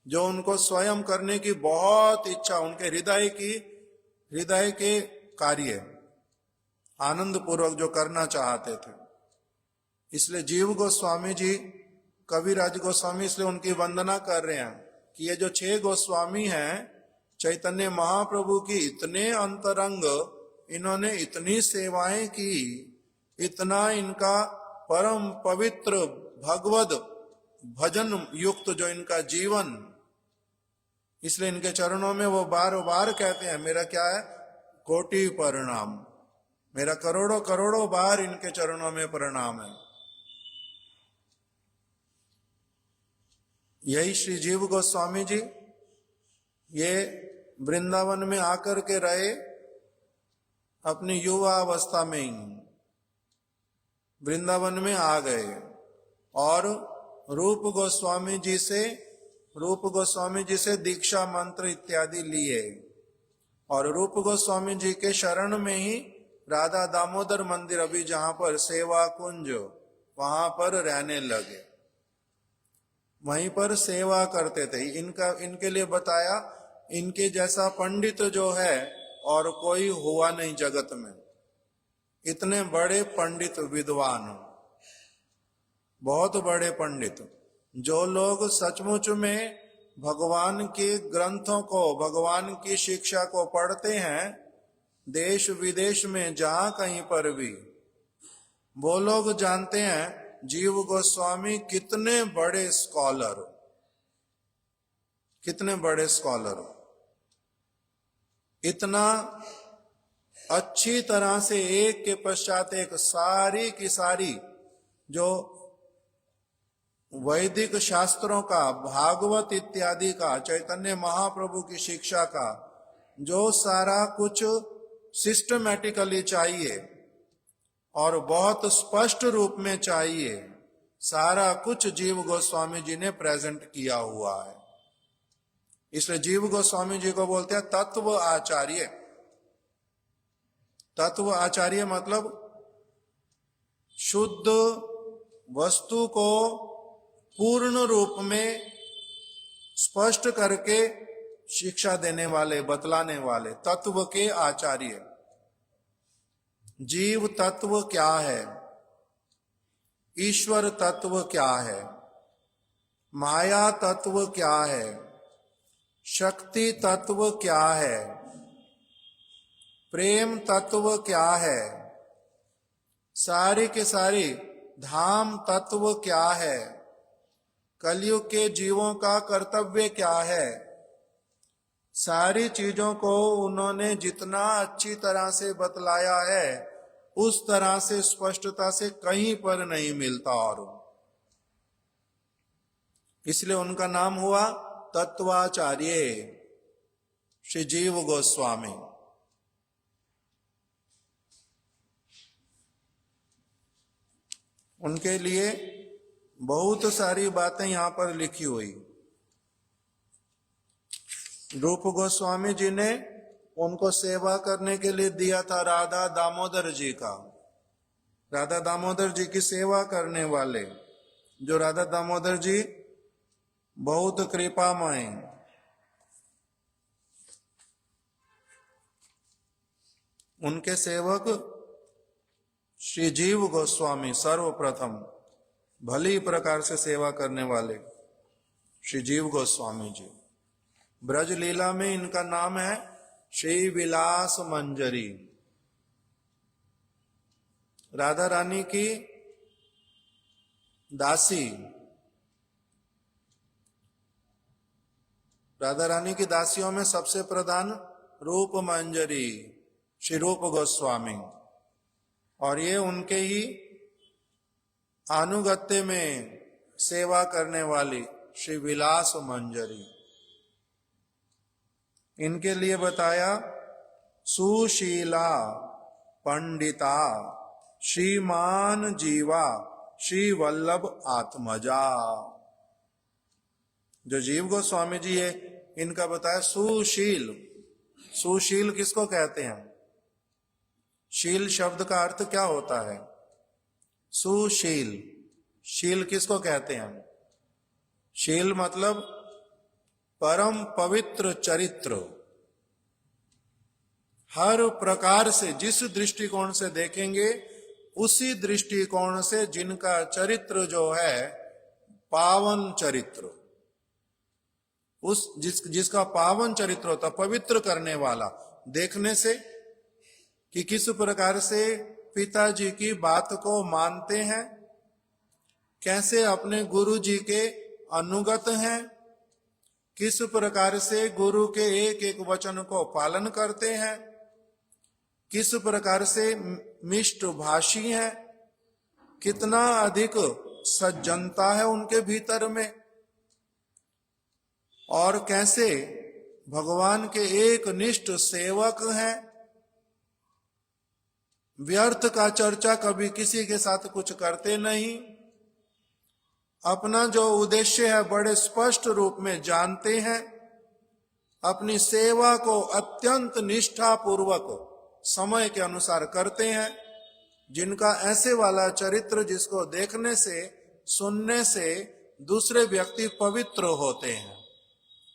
जो उनको स्वयं करने की बहुत इच्छा, उनके हृदय के कार्य आनंद पूर्वक जो करना चाहते थे। इसलिए जीव गोस्वामी जी, कविराज गोस्वामी, इसलिए उनकी वंदना कर रहे हैं कि ये जो 6 गोस्वामी हैं चैतन्य महाप्रभु की इतने अंतरंग, इन्होंने इतनी सेवाएं की, इतना इनका परम पवित्र भगवद भजन युक्त जो इनका जीवन, इसलिए इनके चरणों में वो बार बार कहते हैं, मेरा क्या है? कोटि प्रणाम, मेरा करोड़ों करोड़ों बार इनके चरणों में प्रणाम है। यही श्री जीव गोस्वामी जी ये वृंदावन में आकर के रहे, अपनी युवा अवस्था में ही वृंदावन में आ गए और रूप गोस्वामी जी से रूप गोस्वामी जी से दीक्षा मंत्र इत्यादि लिए और रूप गोस्वामी जी के शरण में ही राधा दामोदर मंदिर अभी जहां पर सेवा कुंज वहां पर रहने लगे, वहीं पर सेवा करते थे। इनके लिए बताया, इनके जैसा पंडित जो है और कोई हुआ नहीं जगत में। इतने बड़े पंडित विद्वान, बहुत बड़े पंडित, जो लोग सचमुच में भगवान के ग्रंथों को, भगवान की शिक्षा को पढ़ते हैं देश विदेश में जहां कहीं पर भी, वो लोग जानते हैं जीव गोस्वामी कितने बड़े स्कॉलर, कितने बड़े स्कॉलर, इतना अच्छी तरह से एक के पश्चात एक सारी की सारी जो वैदिक शास्त्रों का, भागवत इत्यादि का, चैतन्य महाप्रभु की शिक्षा का जो सारा कुछ सिस्टमैटिकली चाहिए और बहुत स्पष्ट रूप में चाहिए, सारा कुछ जीव गोस्वामी जी ने प्रेजेंट किया हुआ है। इसलिए जीव गोस्वामी जी को बोलते हैं तत्व आचार्य। तत्व आचार्य मतलब शुद्ध वस्तु को पूर्ण रूप में स्पष्ट करके शिक्षा देने वाले, बतलाने वाले, तत्व के आचार्य। जीव तत्व क्या है, ईश्वर तत्व क्या है, माया तत्व क्या है, शक्ति तत्व क्या है, प्रेम तत्व क्या है, सारी के सारी धाम तत्व क्या है, कलयुग के जीवों का कर्तव्य क्या है, सारी चीजों को उन्होंने जितना अच्छी तरह से बतलाया है उस तरह से स्पष्टता से कहीं पर नहीं मिलता। और इसलिए उनका नाम हुआ तत्वाचार्य श्री जीव गोस्वामी। उनके लिए बहुत सारी बातें यहां पर लिखी हुई। रूप गोस्वामी जी ने उनको सेवा करने के लिए दिया था राधा दामोदर जी का, राधा दामोदर जी की सेवा करने वाले, जो राधा दामोदर जी बहुत कृपामय, उनके सेवक श्री जीव गोस्वामी सर्वप्रथम भली प्रकार से सेवा करने वाले श्री जीव गोस्वामी जी। ब्रज लीला में इनका नाम है श्री विलास मंजरी। राधा रानी की दासी, राधा रानी की दासियों में सबसे प्रधान रूप मंजरी श्री रूप गोस्वामी, और ये उनके ही अनुगत्य में सेवा करने वाली श्री विलास मंजरी। इनके लिए बताया सुशीला पंडिता श्रीमान जीवा श्री वल्लभ आत्मजा। जो जीव गोस्वामी जी है इनका बताया सुशील। सुशील किसको कहते हैं? शील शब्द का अर्थ क्या होता है? सुशील। शील किसको कहते हैं? शील मतलब परम पवित्र चरित्र। हर प्रकार से जिस दृष्टिकोण से देखेंगे उसी दृष्टिकोण से जिनका चरित्र जो है पावन चरित्र, जिसका पावन चरित्र होता, पवित्र करने वाला, देखने से कि किस प्रकार से पिताजी की बात को मानते हैं, कैसे अपने गुरु जी के अनुगत हैं, किस प्रकार से गुरु के एक एक वचन को पालन करते हैं, किस प्रकार से मिष्ट भाषी हैं, कितना अधिक सज्जनता है उनके भीतर में, और कैसे भगवान के एक निष्ठ सेवक हैं। व्यर्थ का चर्चा कभी किसी के साथ कुछ करते नहीं, अपना जो उद्देश्य है बड़े स्पष्ट रूप में जानते हैं, अपनी सेवा को अत्यंत निष्ठा पूर्वक समय के अनुसार करते हैं, जिनका ऐसे वाला चरित्र जिसको देखने से सुनने से दूसरे व्यक्ति पवित्र होते हैं,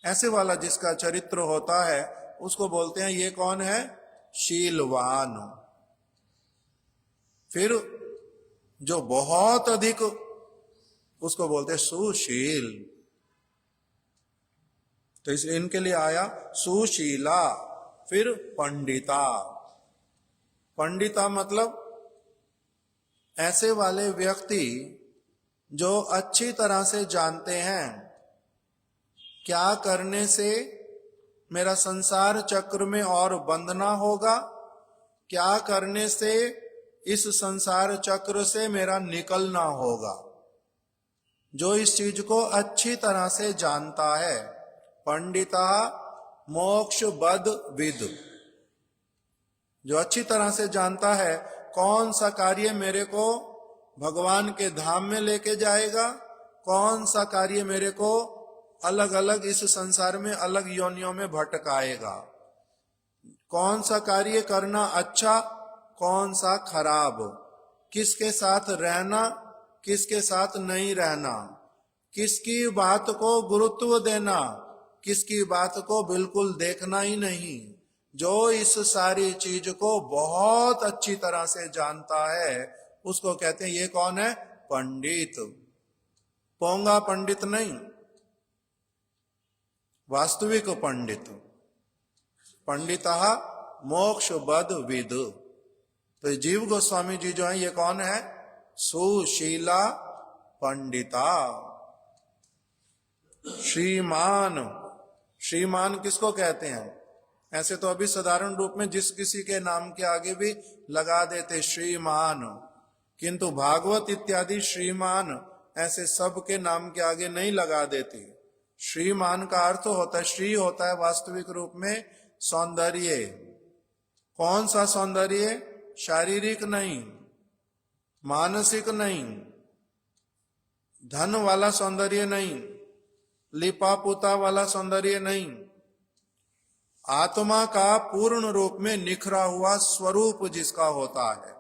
ऐसे वाला जिसका चरित्र होता है उसको बोलते हैं ये कौन है? शीलवान। फिर जो बहुत अधिक उसको बोलते हैं सुशील। तो इसलिए इनके लिए आया सुशीला। फिर पंडिता। पंडिता मतलब ऐसे वाले व्यक्ति जो अच्छी तरह से जानते हैं क्या करने से मेरा संसार चक्र में और बंधना होगा, क्या करने से इस संसार चक्र से मेरा निकलना होगा। जो इस चीज को अच्छी तरह से जानता है। पंडिता मोक्ष बद विद। जो अच्छी तरह से जानता है कौन सा कार्य मेरे को भगवान के धाम में लेके जाएगा, कौन सा कार्य मेरे को अलग अलग इस संसार में अलग योनियों में भटकाएगा, कौन सा कार्य करना अच्छा, कौन सा खराब, किसके साथ रहना, किसके साथ नहीं रहना, किसकी बात को गुरुत्व देना, किसकी बात को बिल्कुल देखना ही नहीं। जो इस सारी चीज को बहुत अच्छी तरह से जानता है उसको कहते हैं ये कौन है? पंडित। पोंगा पंडित नहीं, वास्तविक पंडित। पंडिता मोक्ष बद विद। तो जीव गोस्वामी जी जो है ये कौन है? सुशीला पंडिता। श्रीमान। श्रीमान किसको कहते हैं? ऐसे तो अभी साधारण रूप में जिस किसी के नाम के आगे भी लगा देते श्रीमान, किंतु भागवत इत्यादि श्रीमान ऐसे सब के नाम के आगे नहीं लगा देती। श्रीमान का अर्थ होता है, श्री होता है वास्तविक रूप में सौंदर्य। कौन सा सौंदर्य? शारीरिक नहीं, मानसिक नहीं, धन वाला सौंदर्य नहीं, लिपा पुता वाला सौंदर्य नहीं, आत्मा का पूर्ण रूप में निखरा हुआ स्वरूप जिसका होता है,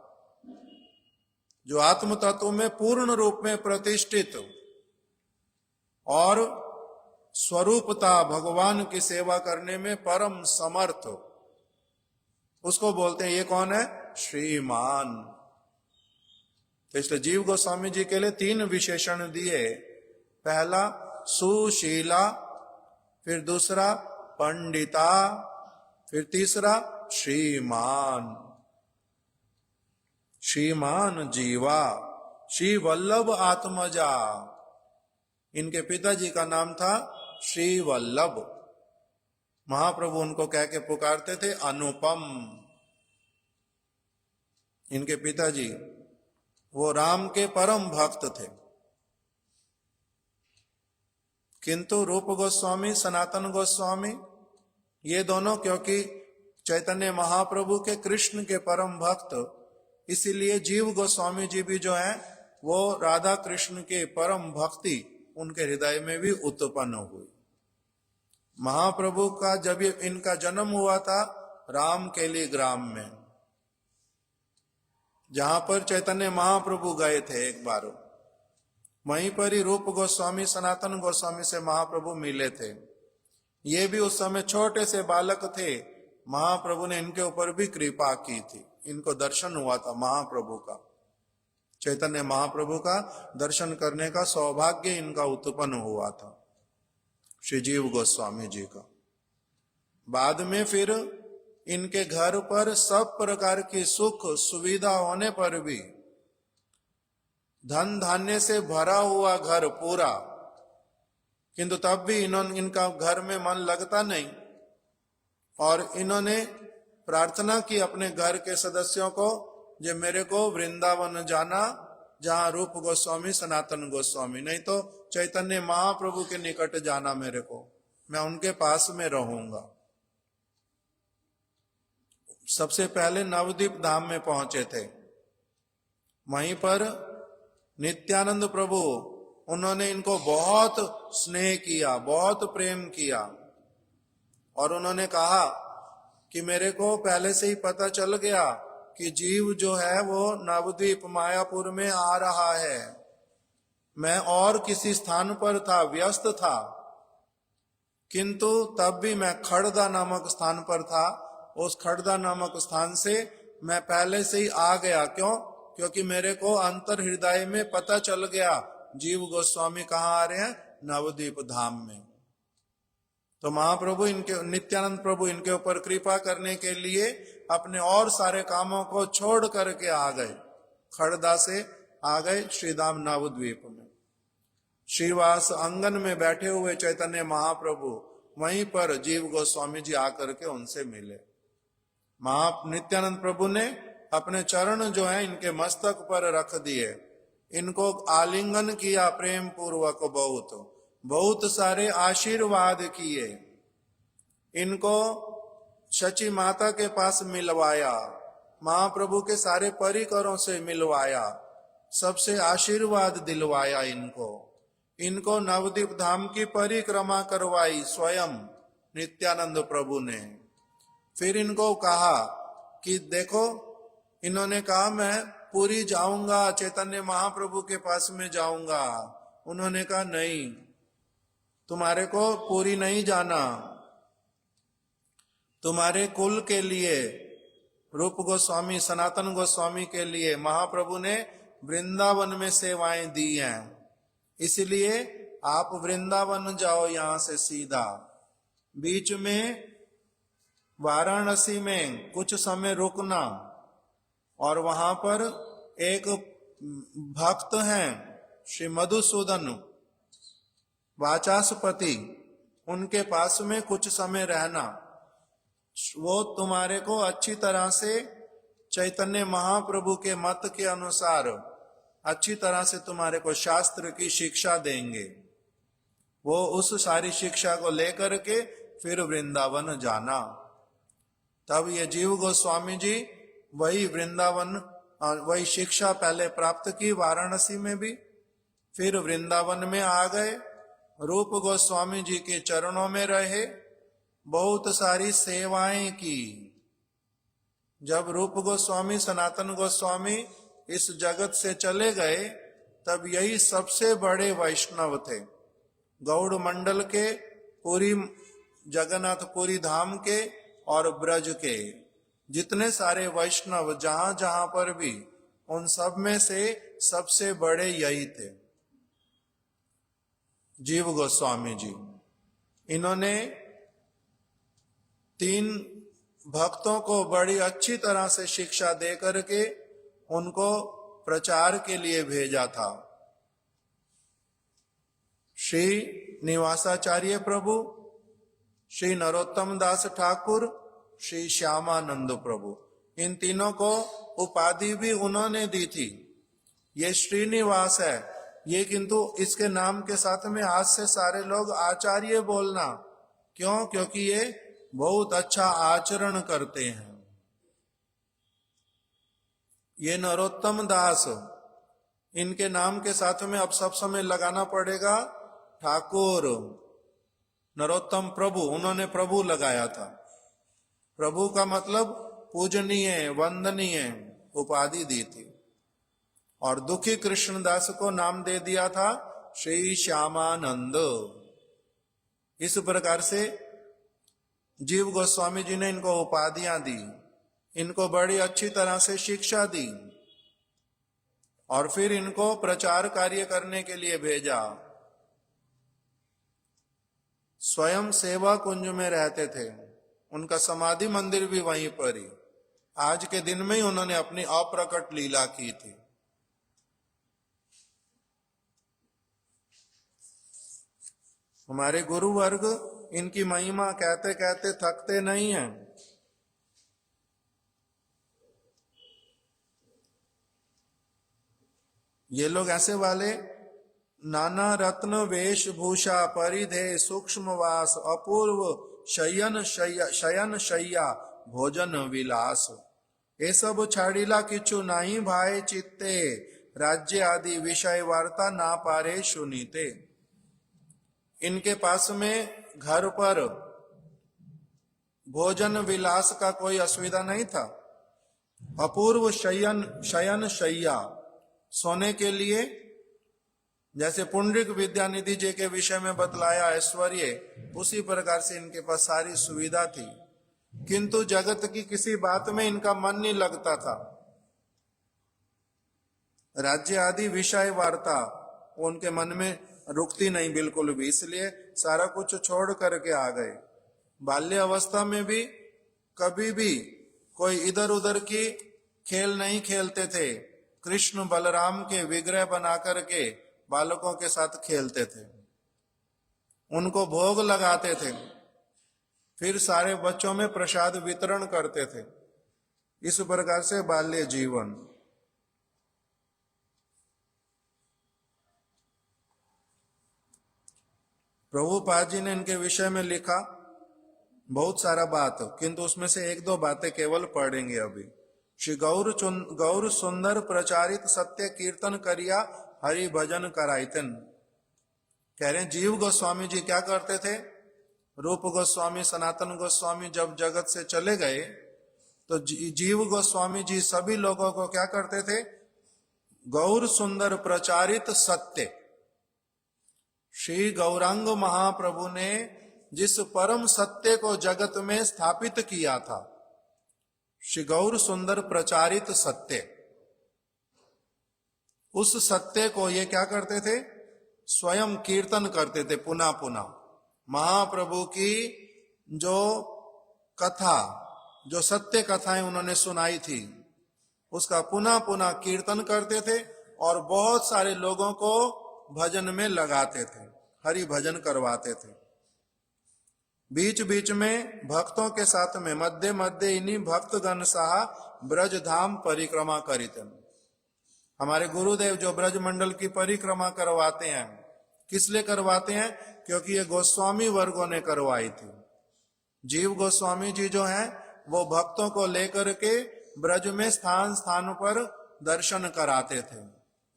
जो आत्म तत्व में पूर्ण रूप में प्रतिष्ठित और स्वरूपता भगवान की सेवा करने में परम समर्थ, उसको बोलते हैं ये कौन है? श्रीमान। तो इसलिए जीव गोस्वामी जी के लिए 3 विशेषण दिए। पहला सुशीला, फिर दूसरा पंडिता, फिर तीसरा श्रीमान। श्रीमान जीवा। श्री वल्लभ आत्मजा। इनके पिताजी का नाम था श्री वल्लभ। महाप्रभु उनको कह के पुकारते थे अनुपम। इनके पिताजी वो राम के परम भक्त थे, किंतु रूप गोस्वामी, सनातन गोस्वामी ये दोनों क्योंकि चैतन्य महाप्रभु के कृष्ण के परम भक्त, इसीलिए जीव गोस्वामी जी भी जो है वो राधा कृष्ण के परम भक्ति उनके हृदय में भी उत्पन्न हुई। महाप्रभु का जब इनका जन्म हुआ था रामकेली ग्राम में, जहां पर चैतन्य महाप्रभु गए थे एक बार, वहीं पर ही रूप गोस्वामी, सनातन गोस्वामी से महाप्रभु मिले थे। ये भी उस समय छोटे से बालक थे। महाप्रभु ने इनके ऊपर भी कृपा की थी, इनको दर्शन हुआ था महाप्रभु का, चैतन्य महाप्रभु का दर्शन करने का सौभाग्य इनका उत्पन्न हुआ था, श्री जीव गोस्वामी जी का। बाद में फिर इनके घर पर सब प्रकार की सुख सुविधा होने पर भी, धन धान्य से भरा हुआ घर पूरा, किंतु तब भी इनका घर में मन लगता नहीं, और इन्होंने प्रार्थना की अपने घर के सदस्यों को, जो मेरे को वृंदावन जाना, जहां रूप गोस्वामी, सनातन गोस्वामी, नहीं तो चैतन्य महाप्रभु के निकट जाना मेरे को, मैं उनके पास में रहूंगा। सबसे पहले नवद्वीप धाम में पहुंचे थे। वहीं पर नित्यानंद प्रभु उन्होंने इनको बहुत स्नेह किया, बहुत प्रेम किया। और उन्होंने कहा कि मेरे को पहले से ही पता चल गया कि जीव जो है वो नवद्वीप मायापुर में आ रहा है। मैं और किसी स्थान पर था, व्यस्त था, किंतु तब भी मैं खड़दा नामक स्थान पर था। उस खड़दा नामक स्थान से मैं पहले से ही आ गया। क्यों? क्योंकि मेरे को अंतर हृदय में पता चल गया जीव गोस्वामी कहाँ आ रहे हैं, नवद्वीप धाम में। तो महाप्रभु इनके, नित्यानंद प्रभु इनके ऊपर कृपा करने के लिए अपने और सारे कामों को छोड़ करके आ गए, खड़दा से आ गए श्रीधाम नवद्वीप में। श्रीवास आंगन में बैठे हुए चैतन्य महाप्रभु वहीं पर जीव गोस्वामी जी आकर के उनसे मिले। नित्यानंद प्रभु ने अपने चरण जो है इनके मस्तक पर रख दिए, इनको आलिंगन किया प्रेम पूर्वक, बहुत सारे आशीर्वाद किए, इनको शची माता के पास मिलवाया, महाप्रभु के सारे परिकरों से मिलवाया, सबसे आशीर्वाद दिलवाया इनको नवद्वीप धाम की परिक्रमा करवाई स्वयं नित्यानंद प्रभु ने। फिर इनको कहा कि देखो, इन्होंने कहा मैं पूरी जाऊंगा, चैतन्य महाप्रभु के पास में जाऊंगा। उन्होंने कहा नहीं, तुम्हारे को पूरी नहीं जाना, तुम्हारे कुल के लिए, रूप गोस्वामी सनातन गोस्वामी के लिए महाप्रभु ने वृंदावन में सेवाएं दी हैं, इसलिए आप वृंदावन जाओ यहां से सीधा। बीच में वाराणसी में कुछ समय रुकना, और वहां पर एक भक्त हैं श्री मधुसूदन वाचास्पति, उनके पास में कुछ समय रहना। वो तुम्हारे को अच्छी तरह से चैतन्य महाप्रभु के मत के अनुसार अच्छी तरह से तुम्हारे को शास्त्र की शिक्षा देंगे। वो उस सारी शिक्षा को लेकर के फिर वृंदावन जाना। तब ये जीव गोस्वामी जी वही वृंदावन, वही शिक्षा पहले प्राप्त की वाराणसी में भी, फिर वृंदावन में आ गए, रूप गोस्वामी जी के चरणों में रहे, बहुत सारी सेवाएं की। जब रूप गोस्वामी सनातन गोस्वामी इस जगत से चले गए, तब यही सबसे बड़े वैष्णव थे गौड़ मंडल के, पूरी जगन्नाथपुरी धाम के और ब्रज के जितने सारे वैष्णव जहां जहां पर भी, उन सब में से सबसे बड़े यही थे जीव गोस्वामी जी। इन्होंने 3 भक्तों को बड़ी अच्छी तरह से शिक्षा दे करके उनको प्रचार के लिए भेजा था। श्री निवासाचार्य प्रभु, श्री नरोत्तम दास ठाकुर, श्री श्यामानंद प्रभु, इन तीनों को उपाधि भी उन्होंने दी थी। ये श्रीनिवास है ये, किंतु इसके नाम के साथ में आज से सारे लोग आचार्य बोलना। क्यों? क्योंकि ये बहुत अच्छा आचरण करते हैं। ये नरोत्तम दास, इनके नाम के साथ में अब सब समय लगाना पड़ेगा ठाकुर। नरोत्तम प्रभु, उन्होंने प्रभु लगाया था। प्रभु का मतलब पूजनीय, वंदनीय उपाधि दी थी। और दुखी कृष्णदास को नाम दे दिया था श्री श्यामानंद। इस प्रकार से जीव गोस्वामी जी ने इनको उपाधियां दी, इनको बड़ी अच्छी तरह से शिक्षा दी, और फिर इनको प्रचार कार्य करने के लिए भेजा। स्वयं सेवा कुंज में रहते थे, उनका समाधि मंदिर भी वहीं पर ही। आज के दिन में ही उन्होंने अपनी अप्रकट लीला की थी। हमारे गुरु वर्ग इनकी महिमा कहते कहते थकते नहीं हैं। ये लोग ऐसे वाले नाना रत्न वेशभूषा परिधे सूक्ष्म वास अपूर्व शयन शय्या भोजन विलास, ये सब छाड़ीला किछु नहीं भाई चित्ते राज्य आदि विषय वार्ता ना पारे सुनीते। इनके पास में घर पर भोजन विलास का कोई असुविधा नहीं था। अपूर्व शयन शैया, सोने के लिए, जैसे पुंडरिक विद्यानिधि जी के विषय में बतलाया ऐश्वर्य, उसी प्रकार से इनके पास सारी सुविधा थी, किंतु जगत की किसी बात में इनका मन नहीं लगता था। राज्य आदि विषय वार्ता उनके मन में रुकती नहीं बिल्कुल भी, इसलिए सारा कुछ छोड़ करके आ गए। बाल्य अवस्था में भी कभी भी कोई इधर उधर की खेल नहीं खेलते थे। कृष्ण बलराम के विग्रह बना करके बालकों के साथ खेलते थे, उनको भोग लगाते थे, फिर सारे बच्चों में प्रसाद वितरण करते थे। इस प्रकार से बाल्य जीवन। प्रभुपाद जी ने इनके विषय में लिखा बहुत सारा बात, किंतु उसमें से एक दो बातें केवल पढ़ेंगे अभी। श्री गौर सुंदर प्रचारित सत्य कीर्तन करिया हरि भजन कराइतन। कह रहे हैं जीव गोस्वामी जी क्या करते थे? रूप गोस्वामी, सनातन गोस्वामी जब जगत से चले गए तो जीव गोस्वामी जी सभी लोगों को क्या करते थे? गौर सुंदर प्रचारित सत्य, श्री गौरांग महाप्रभु ने जिस परम सत्य को जगत में स्थापित किया था, श्री गौर सुंदर प्रचारित सत्य, उस सत्य को ये क्या करते थे? स्वयं कीर्तन करते थे पुनः पुनः। महाप्रभु की जो कथा, जो सत्य कथाएं उन्होंने सुनाई थी, उसका पुनः पुनः कीर्तन करते थे और बहुत सारे लोगों को भजन में लगाते थे, हरि भजन करवाते थे। बीच बीच में भक्तों के साथ में मध्य मध्य इन्हीं भक्तगण साहा ब्रज धाम परिक्रमा करितन। हमारे गुरुदेव जो ब्रज मंडल की परिक्रमा करवाते हैं, किस लिए करवाते हैं? क्योंकि ये गोस्वामी वर्गों ने करवाई थी। जीव गोस्वामी जी जो हैं वो भक्तों को लेकर के ब्रज में स्थान स्थान पर दर्शन कराते थे,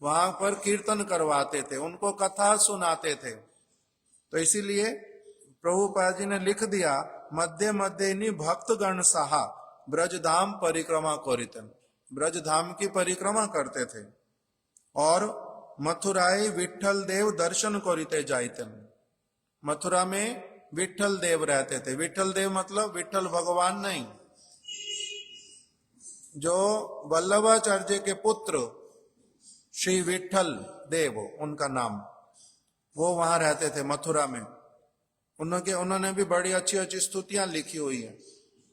वहां पर कीर्तन करवाते थे, उनको कथा सुनाते थे। तो इसीलिए प्रभुपाद जी ने लिख दिया मध्य मध्य इन्हीं भक्तगण साहा ब्रजधाम परिक्रमा करितन। ब्रजधाम की परिक्रमा करते थे और मथुराई विठल देव दर्शन करिते जाइतन। मथुरा में विठल देव रहते थे। विठल देव मतलब विठल भगवान नहीं, जो वल्लभाचार्य के पुत्र श्री विठल देव उनका नाम, वो वहां रहते थे मथुरा में। उन्होंने भी बड़ी अच्छी अच्छी स्तुतियां लिखी हुई है।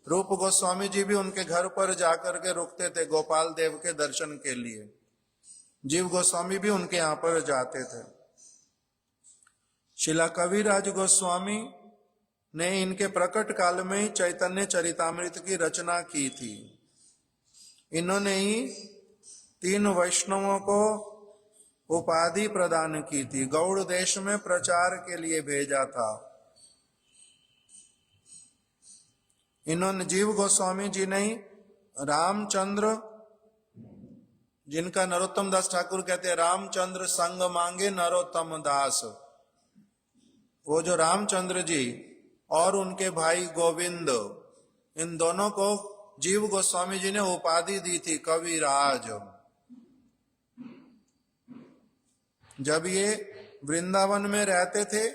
रूप गोस्वामी जी भी उनके घर पर जाकर के रुकते थे गोपाल देव के दर्शन के लिए। जीव गोस्वामी भी उनके यहां पर जाते थे। शिला कविराज गोस्वामी ने इनके प्रकट काल में ही चैतन्य चरितामृत की रचना की थी। इन्होंने ही 3 वैष्णवों को उपाधि प्रदान की थी, गौड़ देश में प्रचार के लिए भेजा था। इन्होंने जीव गोस्वामी जी ने रामचंद्र, जिनका नरोत्तम दास ठाकुर कहते हैं रामचंद्र संग मांगे नरोत्तम दास, वो जो रामचंद्र जी और उनके भाई गोविंद, इन दोनों को जीव गोस्वामी जी ने उपाधि दी थी कविराज। जब ये वृंदावन में रहते थे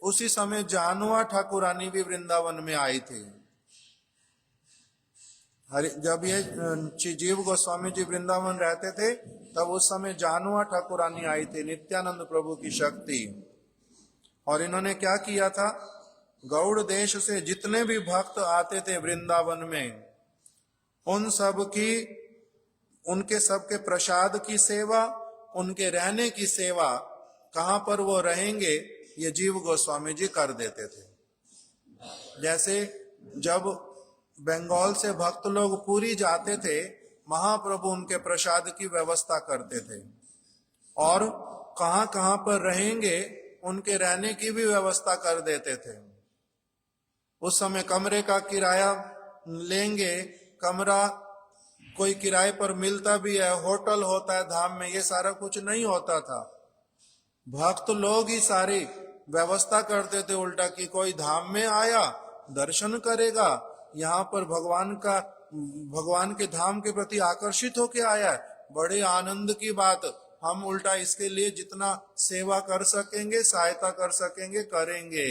उसी समय जानुआ ठाकुरानी भी वृंदावन में आई थी। जब ये जीव गोस्वामी जी वृंदावन रहते थे तब उस समय जानुआ ठाकुरानी आई थी, नित्यानंद प्रभु की शक्ति। और इन्होंने क्या किया था? गौड़ देश से जितने भी भक्त आते थे वृंदावन में, उन सब की, उनके सबके प्रसाद की सेवा, उनके रहने की सेवा, कहां पर वो रहेंगे ये जीव गोस्वामी जी कर देते थे। जैसे जब बंगाल से भक्त लोग पुरी जाते थे, महाप्रभु उनके प्रसाद की व्यवस्था करते थे और कहां कहां पर रहेंगे उनके रहने की भी व्यवस्था कर देते थे। उस समय कमरे का किराया लेंगे, कमरा कोई किराए पर मिलता भी है, होटल होता है धाम में, ये सारा कुछ नहीं होता था। भक्त लोग ही सारी व्यवस्था करते थे उल्टा, कि कोई धाम में आया दर्शन करेगा, यहाँ पर भगवान के धाम के प्रति आकर्षित होके आया है, बड़े आनंद की बात, हम उल्टा इसके लिए जितना सेवा कर सकेंगे, सहायता कर सकेंगे, करेंगे।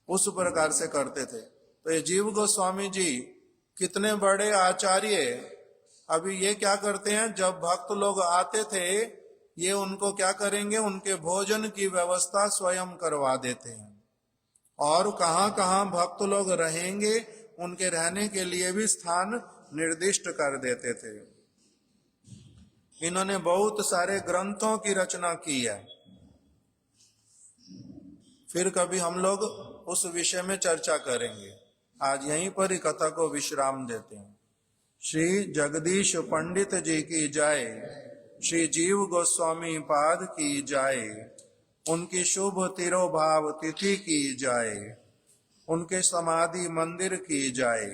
उस प्रकार से करते थे। तो ये जीव गोस्वामी जी कितने बड़े आचार्य, अभी ये क्या करते हैं, जब भक्त लोग आते थे ये उनको क्या करेंगे, उनके भोजन की व्यवस्था स्वयं करवा देते हैं, और कहाँ कहाँ भक्त लोग रहेंगे उनके रहने के लिए भी स्थान निर्दिष्ट कर देते थे। इन्होंने बहुत सारे ग्रंथों की रचना की है, फिर कभी हम लोग उस विषय में चर्चा करेंगे। आज यहीं पर ही कथा को विश्राम देते हैं। श्री जगदीश पंडित जी की जय, श्री जीव गोस्वामी पाद की जय, उनकी शुभ तिरोभाव तिथि की जय, उनके समाधि मंदिर की जय,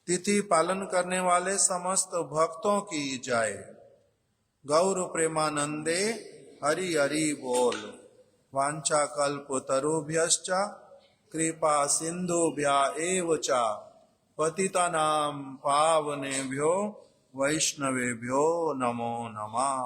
तिथि पालन करने वाले समस्त भक्तों की जय। गौर प्रेमानंदे हरि हरि बोल। वांछा कल्प तरुभ्यश्च कृपा सिंधुभ्य एव च पतितानां पावनेभ्यो वैष्णवेभ्यो नमो नमः।